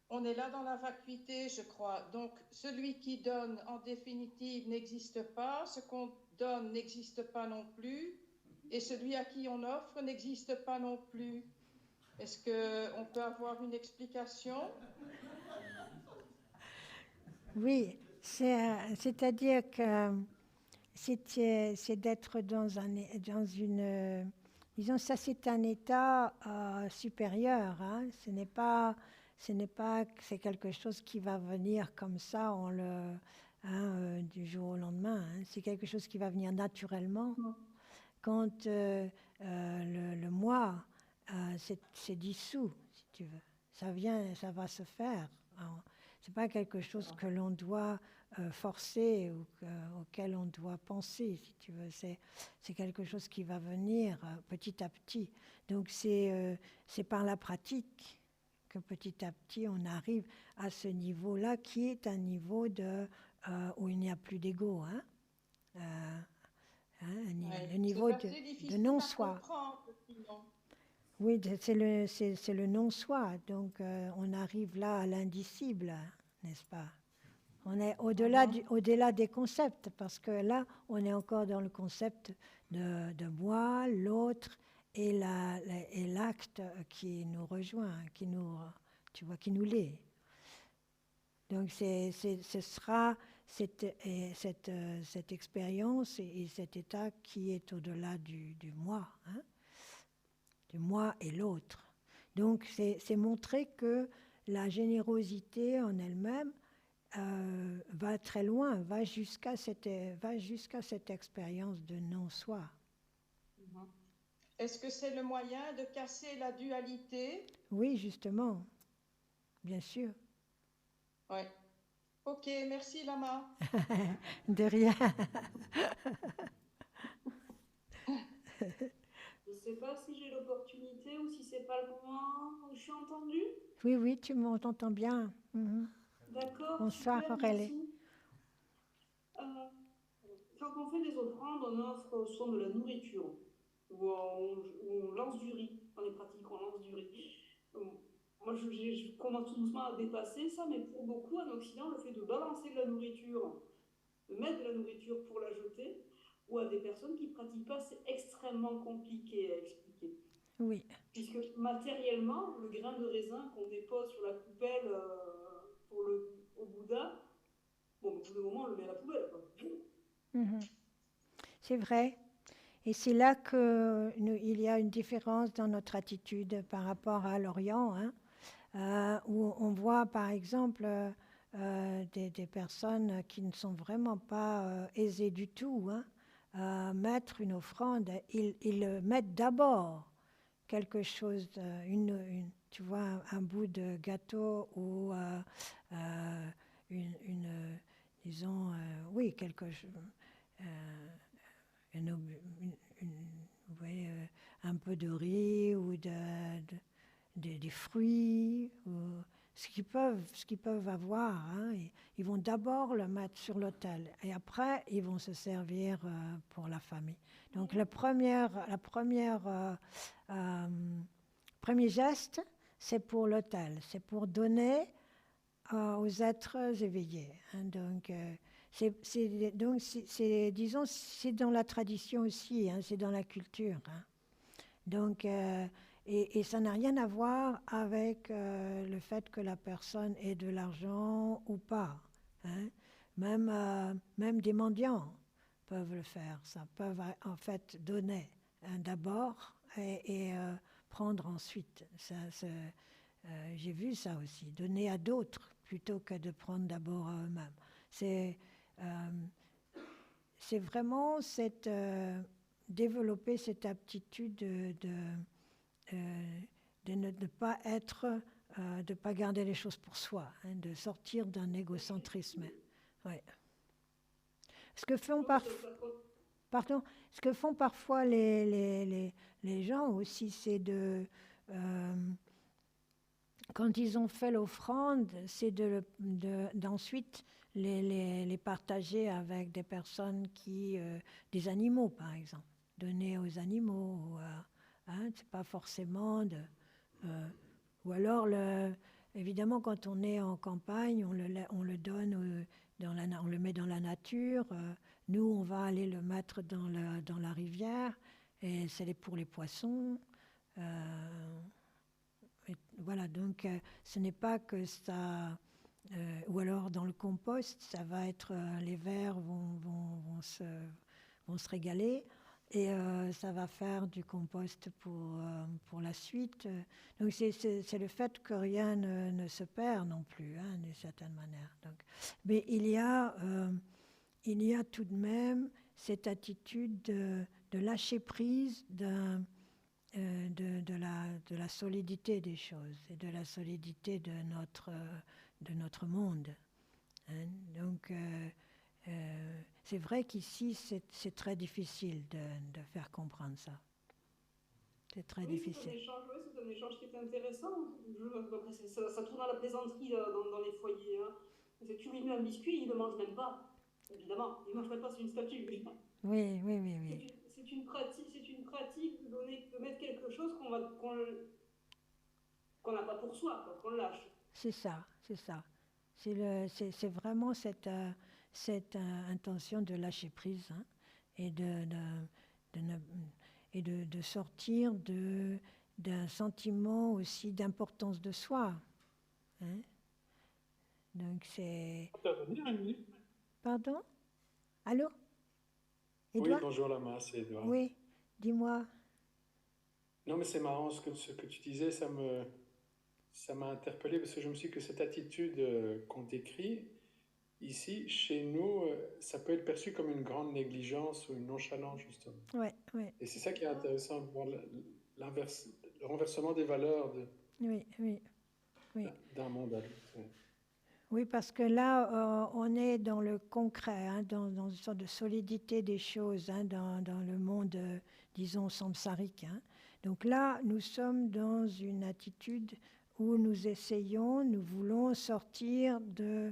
on est là dans la vacuité, je crois. Donc, celui qui donne, en définitive, n'existe pas. Ce qu'on donne n'existe pas non plus. Et celui à qui on offre n'existe pas non plus. Est-ce qu'on peut avoir une explication? Oui, c'est-à-dire que c'est d'être dans une, disons, ça c'est un état supérieur, hein. C'est quelque chose qui va venir comme ça, du jour au lendemain, hein. C'est quelque chose qui va venir naturellement. Quand le moi c'est dissous, si tu veux, ça vient, ça va se faire. C'est pas quelque chose que l'on doit forcer auquel on doit penser, si tu veux. C'est quelque chose qui va venir petit à petit. Donc c'est par la pratique que petit à petit on arrive à ce niveau-là qui est un niveau où il n'y a plus d'ego, hein. Le niveau de non-soi. Oui, c'est le non-soi. Donc, on arrive là à l'indicible, n'est-ce pas? On est au-delà des concepts, parce que là, on est encore dans le concept de moi, l'autre, et l'acte qui nous rejoint, tu vois, qui nous lie. Donc, ce sera cette expérience et cet état qui est au-delà du moi, hein, du moi et l'autre. Donc, c'est montrer que la générosité en elle-même va très loin, va jusqu'à cette expérience de non-soi. Est-ce que c'est le moyen de casser la dualité? Oui, justement, bien sûr. Oui. Ok, merci Lama. De rien. Je ne sais pas si j'ai l'opportunité ou si c'est pas le moment où je suis entendue. Oui, tu m'entends bien. D'accord. Bonsoir super, Aurélie. merci. Quand on fait des offrandes, on offre souvent de la nourriture ou on lance du riz. Dans les pratiques, on lance du riz. Moi, je commence tout doucement à dépasser ça, mais pour beaucoup, en Occident, le fait de balancer de la nourriture, de mettre de la nourriture pour la jeter, ou à des personnes qui ne pratiquent pas, c'est extrêmement compliqué à expliquer. Oui. Puisque matériellement, le grain de raisin qu'on dépose sur la poubelle au Bouddha, bon, au bout d'un moment, on le met à la poubelle, quoi. C'est vrai. Et c'est là qu'il y a une différence dans notre attitude par rapport à l'Orient, hein, où on voit par exemple des personnes qui ne sont vraiment pas aisées du tout, hein, mettre une offrande. Ils mettent d'abord quelque chose, tu vois, un bout de gâteau ou disons, oui, quelque chose. Vous voyez, un peu de riz ou des fruits, ou ce qu'ils peuvent avoir, hein. Ils vont d'abord le mettre sur l'autel et après ils vont se servir pour la famille. Donc le premier geste, c'est pour l'autel, c'est pour donner aux êtres éveillés, hein. Donc disons, c'est dans la tradition aussi, hein, c'est dans la culture, hein. Donc, et ça n'a rien à voir avec le fait que la personne ait de l'argent ou pas, hein. Même des mendiants peuvent le faire, ça peuvent en fait donner d'abord et prendre ensuite. J'ai vu ça aussi, donner à d'autres plutôt que de prendre d'abord à eux-mêmes. C'est vraiment développer cette aptitude de ne pas de pas garder les choses pour soi, hein, de sortir d'un égocentrisme. Ouais. Ce que font parfois les gens aussi, c'est quand ils ont fait l'offrande, c'est d'ensuite les partager avec des personnes des animaux par exemple, donner aux animaux. C'est pas forcément de... ou alors, évidemment, quand on est en campagne, on le donne, on le met dans la nature. Nous, on va aller le mettre dans la rivière, et c'est pour les poissons. Voilà, donc ce n'est pas que ça... ou alors dans le compost, ça va être... les vers vont se régaler, et ça va faire du compost pour la suite. Donc c'est le fait que rien ne se perd non plus, d'une certaine manière. Donc, mais il y a tout de même cette attitude de lâcher prise de la solidité des choses et de la solidité de notre monde. Donc, c'est vrai qu'ici, c'est très difficile de faire comprendre ça. C'est très difficile. C'est un échange qui est intéressant. Ça tourne à la plaisanterie dans les foyers. Tu lui mets un biscuit, il ne le mange même pas. Évidemment, il ne mangerait pas sur une statue. Oui. C'est une pratique de mettre quelque chose qu'on n'a pas pour soi, qu'on lâche. C'est ça. C'est vraiment cette intention de lâcher prise, et de sortir d'un sentiment aussi d'importance de soi. Donc c'est... Pardon? Allô? Édouard? Oui, bonjour Lama, c'est Edouard. Oui, dis-moi. Non, mais c'est marrant ce que tu disais, ça m'a interpellé parce que je me suis dit que cette attitude qu'on décrit ici, chez nous, ça peut être perçu comme une grande négligence ou une nonchalance, justement. Oui. Et c'est ça qui est intéressant, de voir le renversement des valeurs Oui. d'un monde à l'autre. Oui, parce que là, on est dans le concret, dans une sorte de solidité des choses, dans le monde, disons, samsarique. Donc là, nous sommes dans une attitude où nous voulons sortir de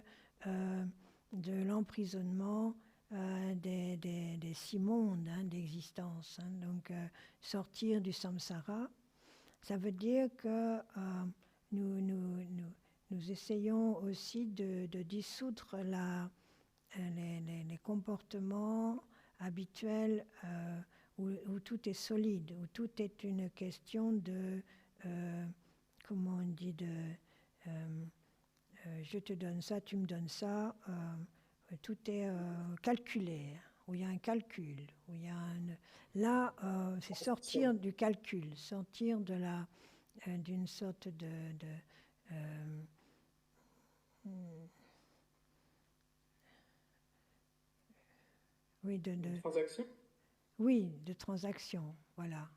l'emprisonnement des 6 mondes d'existence. Donc, sortir du samsara, ça veut dire que nous essayons aussi de dissoudre les comportements habituels où tout est solide, où tout est une question de, comment on dit, je te donne ça, tu me donnes ça, tout est calculé, où il y a un calcul, où il y a là, c'est sortir du calcul, sortir d'une sorte de oui, Transaction? Oui, de transaction, voilà.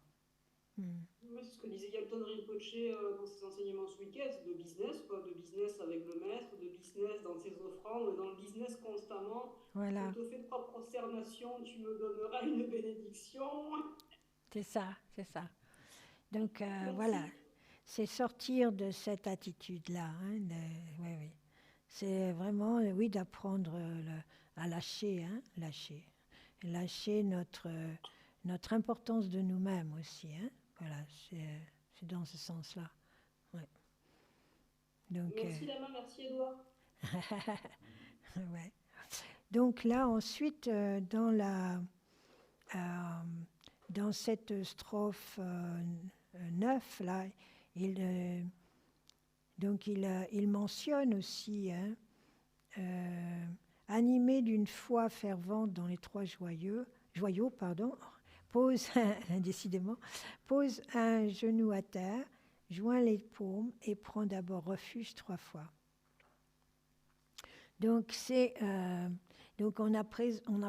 Oui, c'est ce que disait Galton Rinpoche dans ses enseignements ce week-end, de business, de business avec le maître, de business dans ses offrandes, dans le business constamment. Voilà. On te fait 3 prosternations, tu me donneras une bénédiction. C'est ça. Donc voilà, c'est sortir de cette attitude-là. Oui. C'est vraiment, oui, d'apprendre à lâcher, lâcher notre importance de nous-mêmes aussi. Voilà, c'est dans ce sens-là. Ouais. Donc, merci Lama, merci Edouard. Ouais. Donc là, ensuite, dans cette strophe 9, là, il mentionne aussi, animé d'une foi fervente dans les 3 joyaux, pose un genou à terre, joint les paumes et prend d'abord refuge 3 fois. Donc on a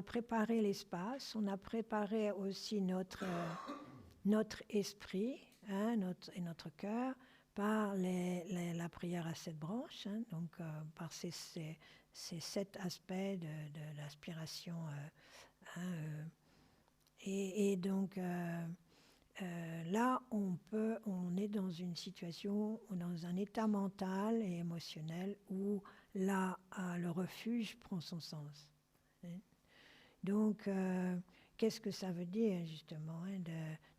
préparé l'espace, on a préparé aussi notre esprit, et notre cœur par la prière à 7 branches, donc par ces 7 aspects de l'aspiration. Et donc là, on est dans une situation, dans un état mental et émotionnel où là, le refuge prend son sens. Donc, qu'est-ce que ça veut dire justement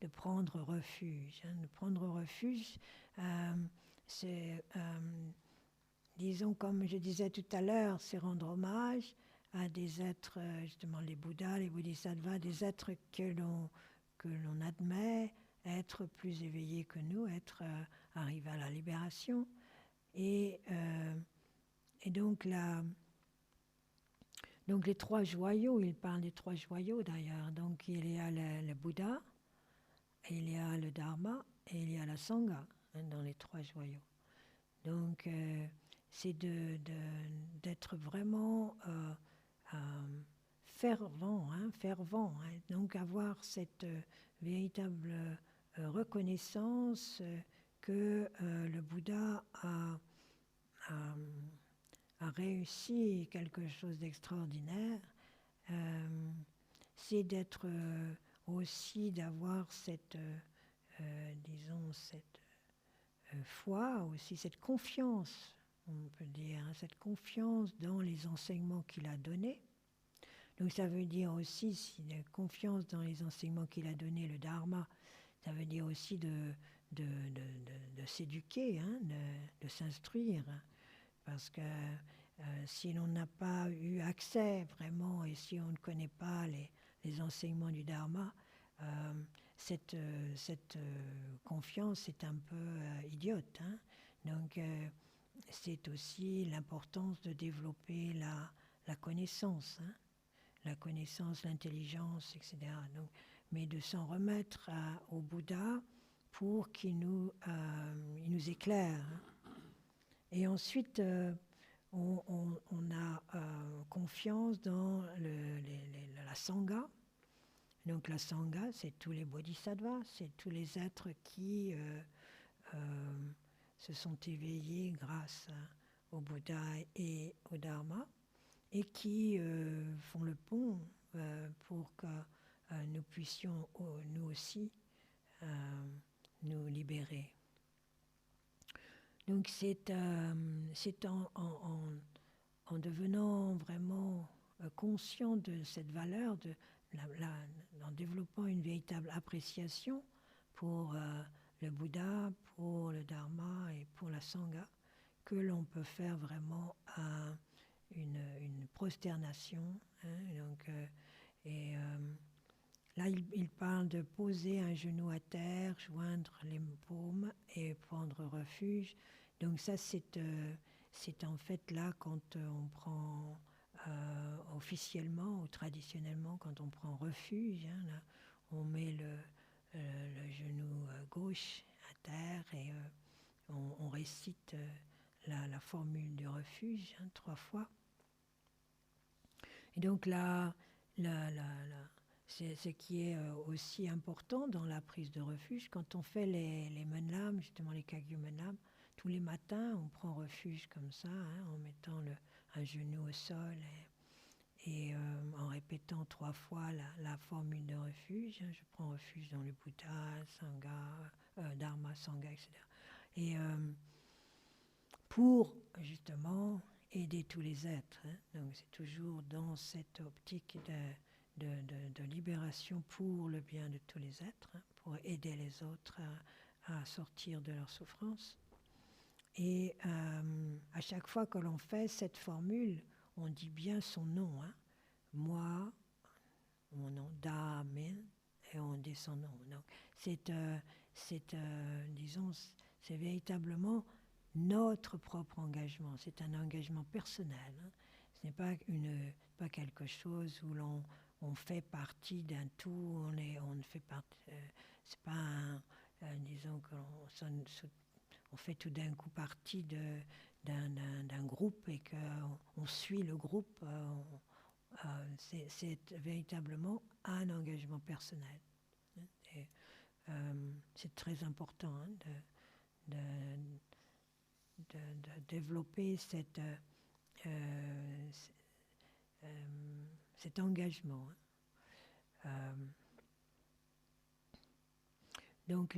de prendre refuge, de prendre refuge, c'est, disons, comme je disais tout à l'heure, c'est rendre hommage à des êtres, justement les Bouddhas, les Bodhisattvas, des êtres que l'on admet être plus éveillés que nous, être arrivés à la libération. Et donc, donc les trois joyaux, il parle des trois joyaux d'ailleurs. Donc il y a le Bouddha, il y a le Dharma et il y a la Sangha, dans les trois joyaux. Donc c'est d'être vraiment fervent, donc avoir cette véritable reconnaissance que le Bouddha a réussi quelque chose d'extraordinaire, c'est d'être aussi d'avoir cette, disons, cette foi, aussi cette confiance, on peut dire, cette confiance dans les enseignements qu'il a donnés. Donc ça veut dire aussi, si la confiance dans les enseignements qu'il a donnés, le Dharma, ça veut dire aussi de s'éduquer, de s'instruire. Parce que si l'on n'a pas eu accès vraiment et si on ne connaît pas les enseignements du Dharma, cette confiance est un peu idiote. Donc c'est aussi l'importance de développer la connaissance, la connaissance, l'intelligence, etc. Donc, mais de s'en remettre au Bouddha pour qu'il nous éclaire. Et ensuite, on a confiance dans la Sangha. Donc la Sangha, c'est tous les bodhisattvas, c'est tous les êtres qui se sont éveillés grâce au Bouddha et au Dharma et qui font le pont pour que nous puissions, nous aussi, nous libérer. Donc c'est en devenant vraiment conscient de cette valeur, en développant une véritable appréciation pour le Bouddha, pour le Dharma et pour la Sangha, que l'on peut faire vraiment une prosternation. Donc, là, il parle de poser un genou à terre, joindre les paumes et prendre refuge. Donc ça, c'est en fait là quand on prend officiellement ou traditionnellement, quand on prend refuge, là, on met le genou gauche à terre et on récite la formule du refuge 3 fois. Et donc là, c'est ce qui est aussi important dans la prise de refuge. Quand on fait les menlam, justement les kagyu menlam, tous les matins, on prend refuge comme ça, en mettant un genou au sol et en répétant 3 fois la formule de refuge. Je prends refuge dans le Bouddha, Sangha, Dharma, Sangha, etc. Et pour justement aider tous les êtres. Donc c'est toujours dans cette optique de libération pour le bien de tous les êtres, pour aider les autres à sortir de leur souffrance. Et à chaque fois que l'on fait cette formule, on dit bien son nom. Moi, mon nom, Damen, et on dit son nom. Donc disons, c'est véritablement notre propre engagement. C'est un engagement personnel. Ce n'est pas quelque chose où on fait partie d'un tout, on ne fait pas. C'est pas disons qu'on fait tout d'un coup partie d'un groupe et qu'on suit le groupe. C'est véritablement un engagement personnel. Et, c'est très important de développer cet engagement. Donc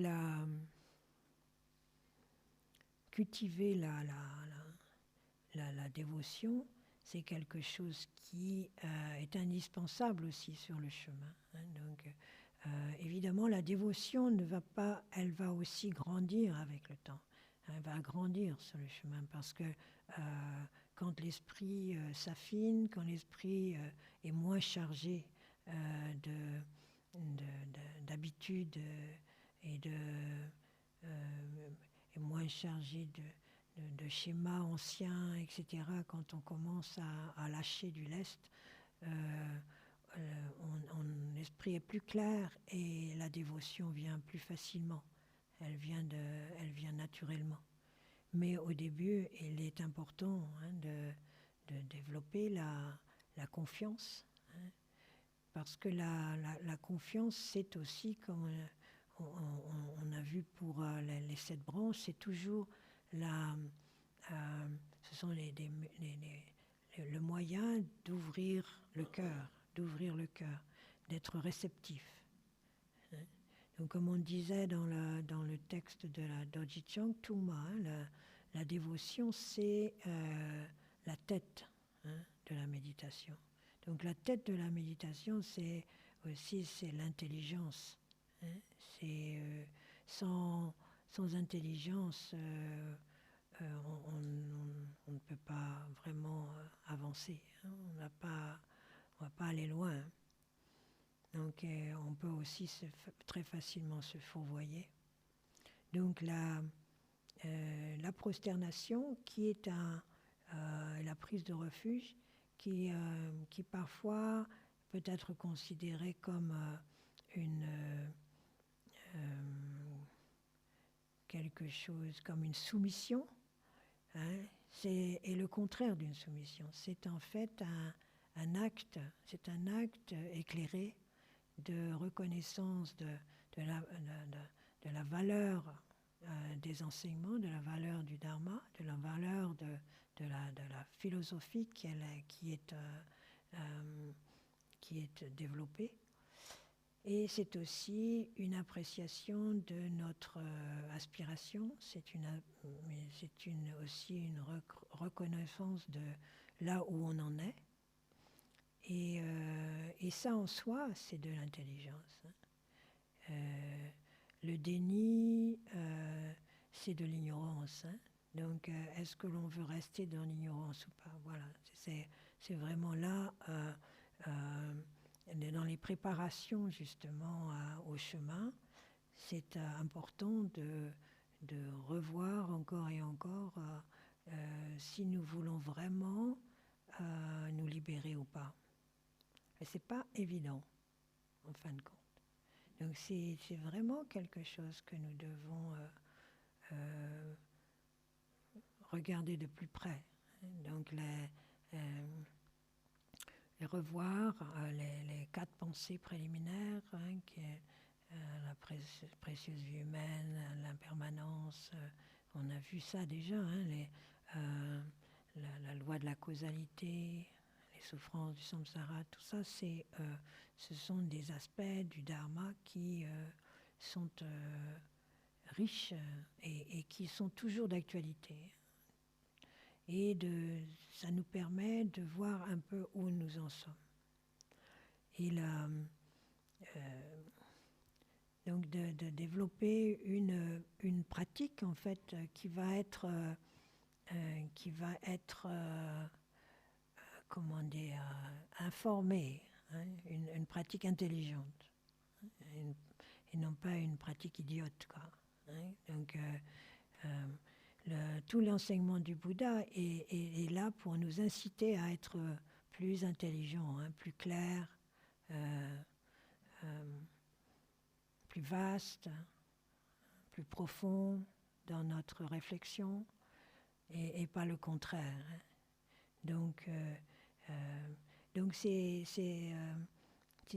cultiver la dévotion, c'est quelque chose qui est indispensable aussi sur le chemin. Donc, évidemment, la dévotion elle va aussi grandir avec le temps. Elle va grandir sur le chemin parce que quand l'esprit s'affine, quand l'esprit est moins chargé d'habitudes et est moins chargé de schémas anciens, etc. Quand on commence à lâcher du lest, l'esprit est plus clair et la dévotion vient plus facilement. Elle vient naturellement. Mais au début, il est important de développer la confiance, parce que la confiance, c'est aussi, comme on a vu pour les 7 branches, c'est toujours ce sont le moyen d'ouvrir le cœur, d'être réceptif. Donc, comme on disait dans le texte de la Dojicang Tuma, la dévotion, c'est la tête de la méditation. Donc, la tête de la méditation, c'est l'intelligence. C'est sans intelligence, on ne peut pas vraiment avancer. On va pas aller loin. Donc, on peut aussi très facilement se fourvoyer. Donc, la prosternation, qui est la prise de refuge, qui parfois peut être considérée comme quelque chose, comme une soumission, est le contraire d'une soumission. C'est en fait un acte éclairé de reconnaissance de la valeur des enseignements, de la valeur du Dharma, de la valeur de la philosophie qui est développée. Et c'est aussi une appréciation de notre aspiration, aussi une reconnaissance de là où on en est. Et ça en soi, c'est de l'intelligence. Le déni, c'est de l'ignorance. Donc, est-ce que l'on veut rester dans l'ignorance ou pas? Voilà, c'est vraiment là, dans les préparations justement au chemin, c'est important de revoir encore et encore si nous voulons vraiment nous libérer ou pas. Et c'est pas évident, en fin de compte. Donc c'est vraiment quelque chose que nous devons regarder de plus près. Donc revoir les 4 pensées préliminaires, qui est la précieuse vie humaine, l'impermanence. On a vu ça déjà, la loi de la causalité, les souffrances du samsara, tout ça, ce sont des aspects du dharma qui sont riches et qui sont toujours d'actualité. Et ça nous permet de voir un peu où nous en sommes. Et donc de développer une pratique en fait qui va être comment dire, informée, une pratique intelligente, et non pas une pratique idiote, quoi. Donc tout l'enseignement du Bouddha est là pour nous inciter à être plus intelligents, plus clairs, plus vastes, plus profonds dans notre réflexion, et pas le contraire. Donc ces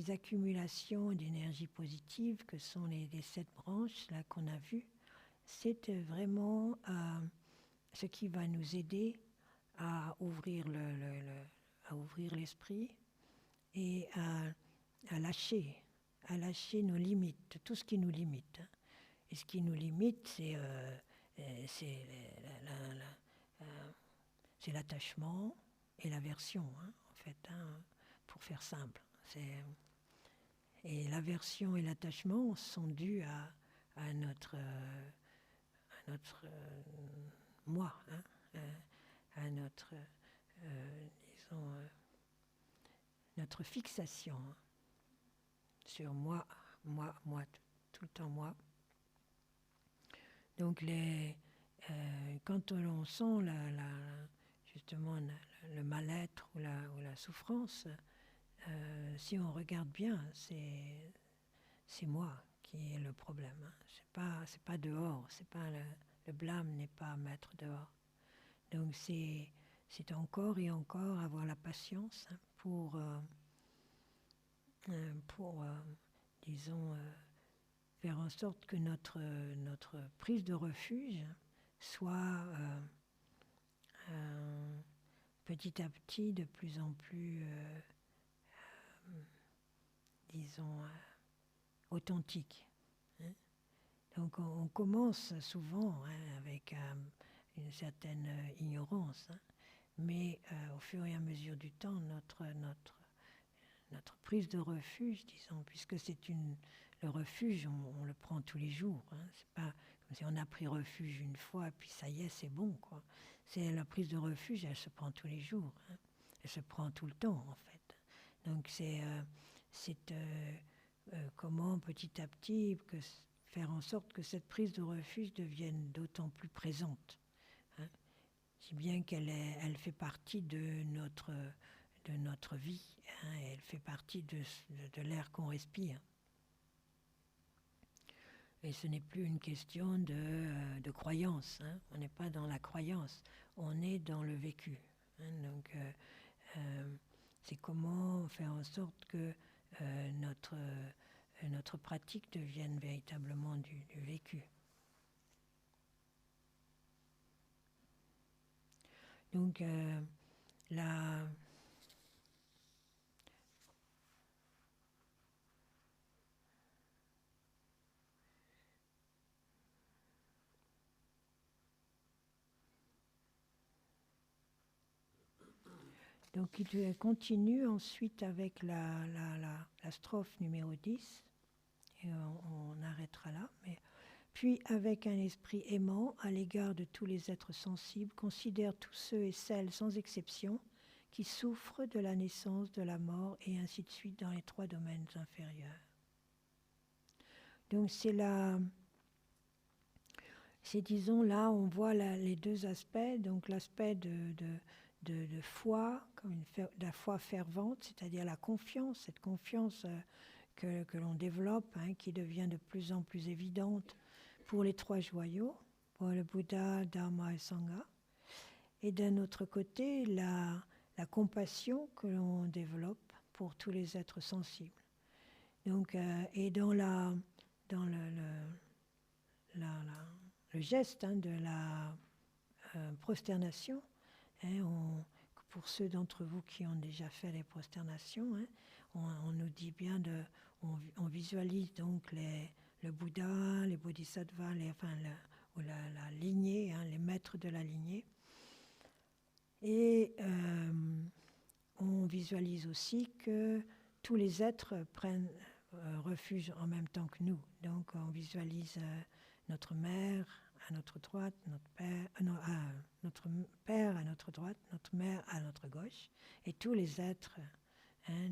accumulations d'énergie positive que sont les 7 branches là qu'on a vues, c'est vraiment ce qui va nous aider à ouvrir l'esprit et à lâcher nos limites, tout ce qui nous limite. Et ce qui nous limite, c'est l'attachement, et l'aversion, hein, en fait, hein, pour faire simple. Et l'aversion et l'attachement sont dus à notre moi, hein, à notre, disons, notre fixation, hein, sur moi, tout le temps moi. Donc quand on sent justement le mal-être ou la souffrance, si on regarde bien, c'est moi qui est le problème. Hein. C'est pas dehors, le blâme n'est pas à mettre dehors. Donc c'est encore et encore avoir la patience, hein, pour disons, faire en sorte que notre prise de refuge soit petit à petit de plus en plus, disons, authentique. Hein. Donc on commence souvent, hein, avec une certaine ignorance, hein, mais au fur et à mesure du temps, notre prise de refuge, disons, puisque le refuge, on le prend tous les jours. Hein, c'est pas comme si on a pris refuge une fois, puis ça y est, c'est bon, quoi. C'est la prise de refuge, elle se prend tous les jours. Hein. Elle se prend tout le temps, en fait. Donc c'est comment petit à petit faire en sorte que cette prise de refuge devienne d'autant plus présente. Hein, si bien elle fait partie de notre vie, hein, elle fait partie de l'air qu'on respire. Et ce n'est plus une question de croyance, hein. On n'est pas dans la croyance, on est dans le vécu. Hein. Donc c'est comment faire en sorte que notre pratique devienne véritablement du vécu. Donc donc il continue ensuite avec la strophe numéro 10, et on arrêtera là. Puis avec un esprit aimant à l'égard de tous les êtres sensibles, considère tous ceux et celles sans exception qui souffrent de la naissance, de la mort, et ainsi de suite dans les 3 domaines inférieurs. Donc disons là, on voit les 2 aspects, donc l'aspect de foi, comme la foi fervente, c'est-à-dire la confiance, cette confiance que l'on développe, hein, qui devient de plus en plus évidente pour les 3 joyaux, pour le Bouddha, Dharma et Sangha. Et d'un autre côté, la compassion que l'on développe pour tous les êtres sensibles. Donc, et dans le geste, hein, de la prosternation, hein, pour ceux d'entre vous qui ont déjà fait les prosternations, hein, on nous dit bien on visualise donc le Bouddha, les Bodhisattvas, la lignée, hein, les maîtres de la lignée. Et on visualise aussi que tous les êtres prennent refuge en même temps que nous. Donc on visualise notre mère à notre droite, notre père à notre droite, notre mère à notre gauche, et tous les êtres, hein,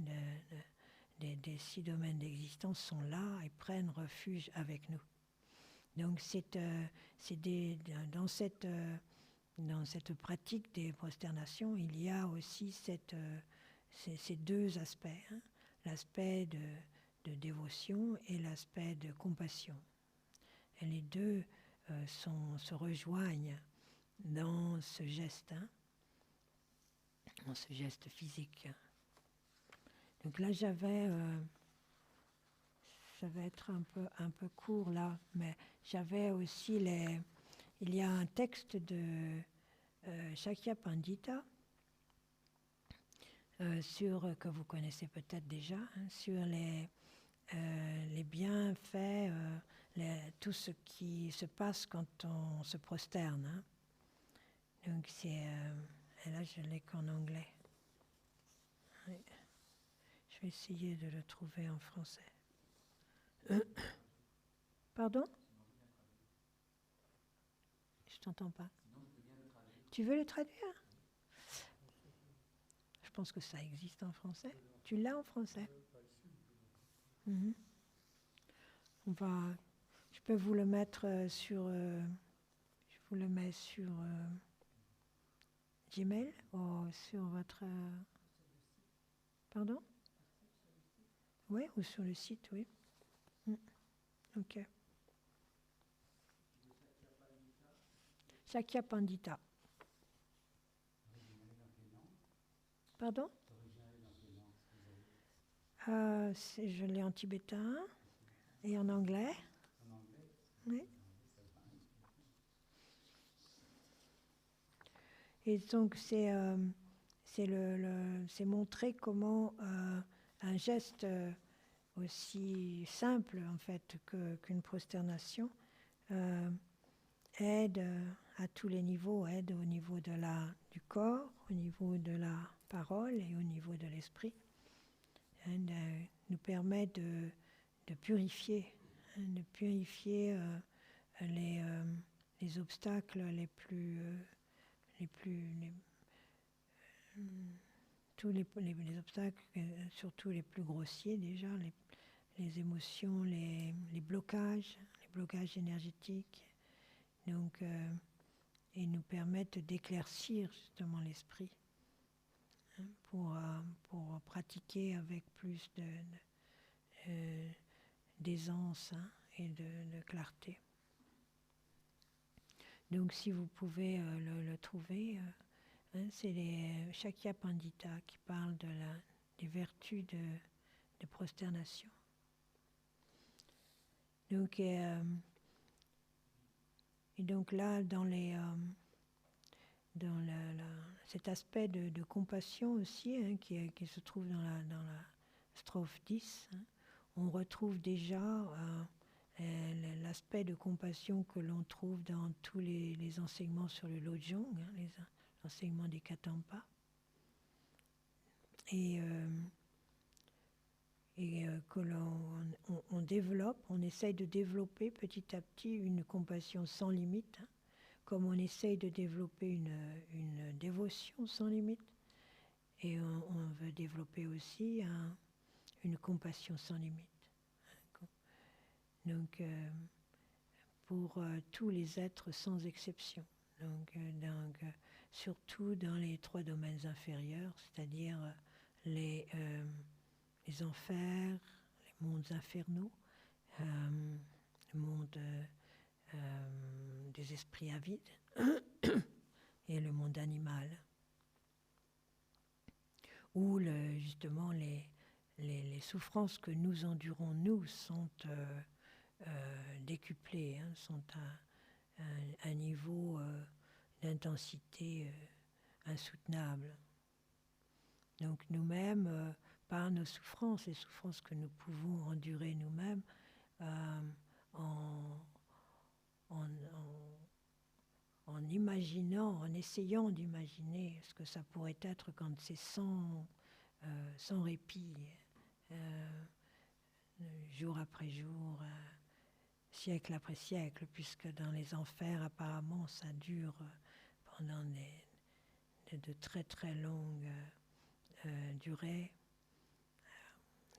des 6 domaines d'existence sont là et prennent refuge avec nous. Donc dans cette pratique des prosternations, il y a aussi ces 2 aspects, hein, l'aspect de dévotion et l'aspect de compassion. Et les 2 se rejoignent dans ce geste, hein, dans ce geste physique. Donc là, ça va être un peu court là, mais j'avais aussi il y a un texte de Shakya Pandita que vous connaissez peut-être déjà, hein, sur les bienfaits, tout ce qui se passe quand on se prosterne. Hein. Donc c'est Et là, je l'ai qu'en anglais. Oui. Je vais essayer de le trouver en français. Pardon? Je t'entends pas. Tu veux le traduire? Je pense que ça existe en français. Tu l'as en français? Mhm. Je peux vous le mettre sur... je vous le mets sur Gmail ou sur votre... pardon? Oui, ou sur le site, oui. Ok. Shakya Pandita. Pardon? Je l'ai en tibétain et en anglais. Oui. Et donc c'est montrer comment un geste aussi simple en fait qu'une prosternation aide à tous les niveaux, aide au niveau du corps, au niveau de la parole et au niveau de l'esprit. Nous permet de purifier, les obstacles tous les obstacles, surtout les plus grossiers déjà, les émotions, les blocages énergétiques, donc, et nous permettent d'éclaircir justement l'esprit pour pratiquer avec plus d'aisance et de clarté. Donc si vous pouvez le trouver, c'est les Shakya Pandita qui parlent des vertus de prosternation. Donc, et donc là, dans cet aspect de compassion aussi, qui se trouve dans la strophe 10, on retrouve déjà l'aspect de compassion que l'on trouve dans tous les enseignements sur le Lojong, l'enseignement des Katampa. Et que on développe, on essaye de développer petit à petit une compassion sans limite, comme on essaye de développer une dévotion sans limite. Et on veut développer aussi une compassion sans limite. Donc, pour tous les êtres sans exception. Donc, surtout dans les 3 domaines inférieurs, c'est-à-dire les enfers, les mondes infernaux, le monde des esprits avides et le monde animal, où justement les souffrances que nous endurons, nous, sont décuplées, sont à un niveau d'intensité insoutenable. Donc nous-mêmes, par nos souffrances, les souffrances que nous pouvons endurer nous-mêmes, en imaginant, en essayant d'imaginer ce que ça pourrait être quand c'est sans répit, jour après jour, siècle après siècle, puisque dans les enfers, apparemment, ça dure pendant de très très longues durées.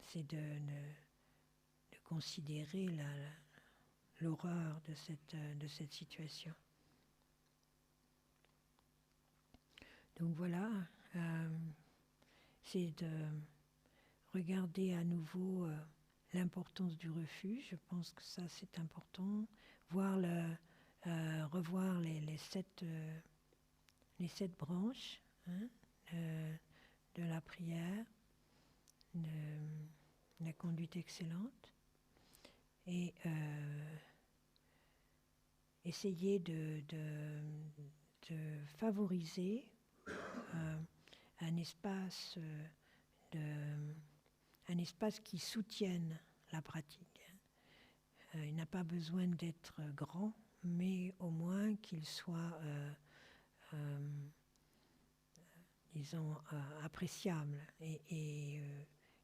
C'est de considérer l'horreur de cette situation. Donc voilà, c'est de regarder à nouveau l'importance du refuge. Je pense que ça c'est important. Revoir les 7 branches de la prière, de la conduite excellente, et essayer de favoriser un espace qui soutienne la pratique. Il n'a pas besoin d'être grand, mais au moins qu'il soit disons, appréciable et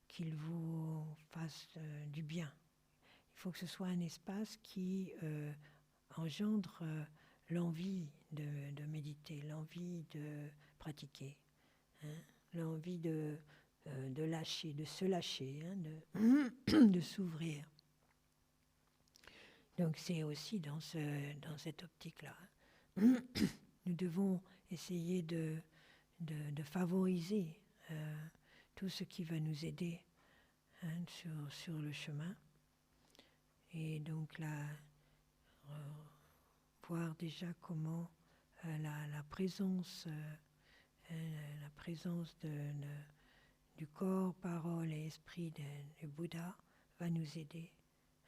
qu'il vous fasse du bien. Il faut que ce soit un espace qui engendre l'envie de méditer, l'envie de pratiquer, hein, l'envie de lâcher, de se lâcher, hein, de s'ouvrir. Donc c'est aussi dans cette optique-là. Nous devons essayer de favoriser tout ce qui va nous aider, hein, sur le chemin. Et donc là, voir déjà comment la présence du corps, parole et esprit du Bouddha va nous aider.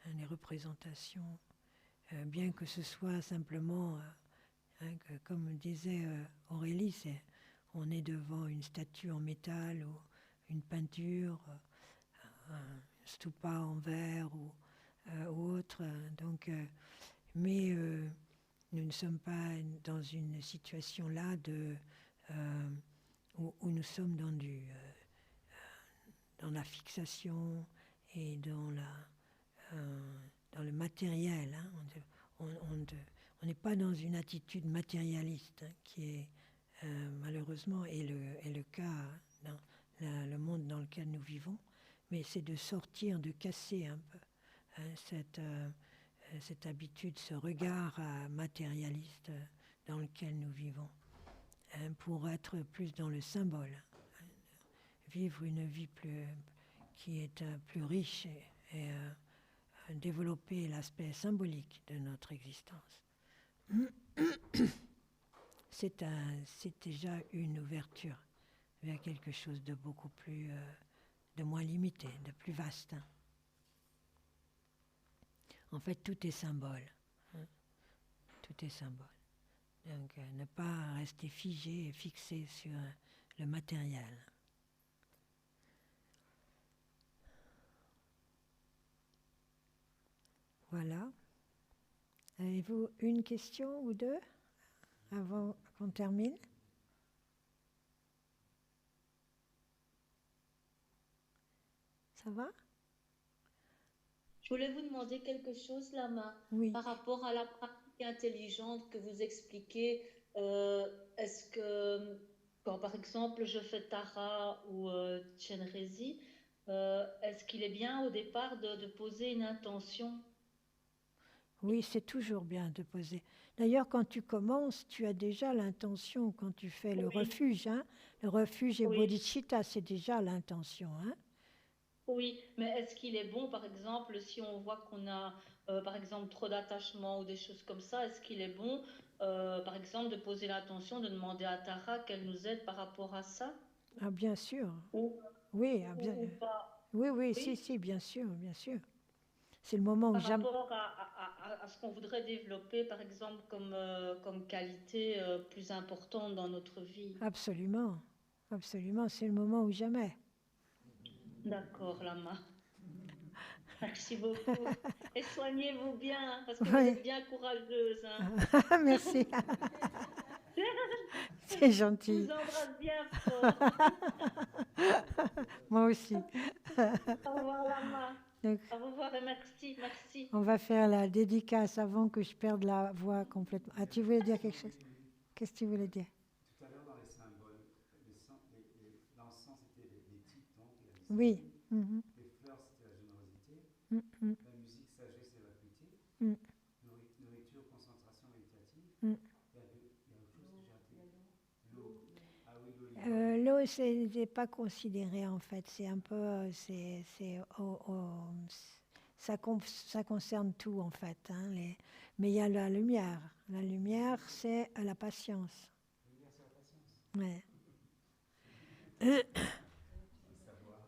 Hein, les représentations, bien que ce soit simplement, hein, comme disait Aurélie, on est devant une statue en métal ou une peinture, un stupa en verre ou autre. Donc, mais nous ne sommes pas dans une situation là où nous sommes dans la fixation et dans le matériel. Hein. On n'est pas dans une attitude matérialiste, hein, qui est malheureusement est le cas dans le monde dans lequel nous vivons, mais c'est de sortir, de casser un peu, hein, cette habitude, ce regard matérialiste dans lequel nous vivons, hein, pour être plus dans le symbole, hein, vivre une vie qui est plus riche et développer l'aspect symbolique de notre existence. C'est déjà une ouverture vers quelque chose de beaucoup plus, de moins limité, de plus vaste. Hein. En fait, tout est symbole. Hein. Tout est symbole. Donc, ne pas rester figé et fixé sur le matériel. Voilà. Avez-vous une question ou deux avant qu'on termine? Ça va? Je voulais vous demander quelque chose, Lama, Oui. par rapport à la pratique intelligente que vous expliquez. Est-ce que, quand par exemple je fais Tara ou Chenrezi, est-ce qu'il est bien au départ de poser une intention? Oui, c'est toujours bien de poser. D'ailleurs, quand tu commences, tu as déjà l'intention, quand tu fais le Oui. refuge, hein, le refuge et Oui. bodhicitta, c'est déjà l'intention. Hein. Oui, mais est-ce qu'il est bon, par exemple, si on voit qu'on a, par exemple, trop d'attachement ou des choses comme ça, est-ce qu'il est bon, par exemple, de poser l'intention, de demander à Tara qu'elle nous aide par rapport à ça? Ah, bien sûr. Ou, Oui, ou pas? oui, Oui. si, bien sûr, bien sûr. C'est le moment où Par jamais... rapport à ce qu'on voudrait développer, par exemple, comme qualité plus importante dans notre vie. Absolument, absolument, c'est le moment où jamais. D'accord, Lama. Merci beaucoup. Et soignez-vous bien, parce que vous Oui. êtes bien courageuse. Hein. Merci. C'est Je gentil. vous embrasse bien fort. Moi aussi. Au revoir, Lama. Donc, Au revoir et merci, merci. on va faire la dédicace avant que je perde la voix complètement. Ah, tu voulais dire quelque chose? Qu'est-ce que tu voulais dire? Tout à l'heure, dans les symboles, l'encens, c'était les types, donc, la discipline. Oui. Mm-hmm. Les fleurs, c'était la générosité. Mm-hmm. La musique, sagesse et vacuité. Mm. Nourriture, concentration méditative. Mm. Il y a autre chose que j'ai raté. L'eau. Ah oui, l'eau. L'eau, c'est pas considéré en fait. C'est un peu, ça concerne tout en fait. Hein, mais il y a la lumière. La lumière, c'est la patience. La lumière, c'est la patience. Ouais. Savoir.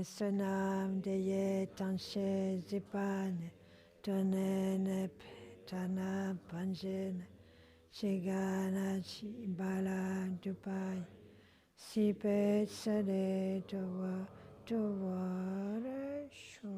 Sonam deye tanche zipane tonen tana panjen shigana bala dupai sipe sade towa sho.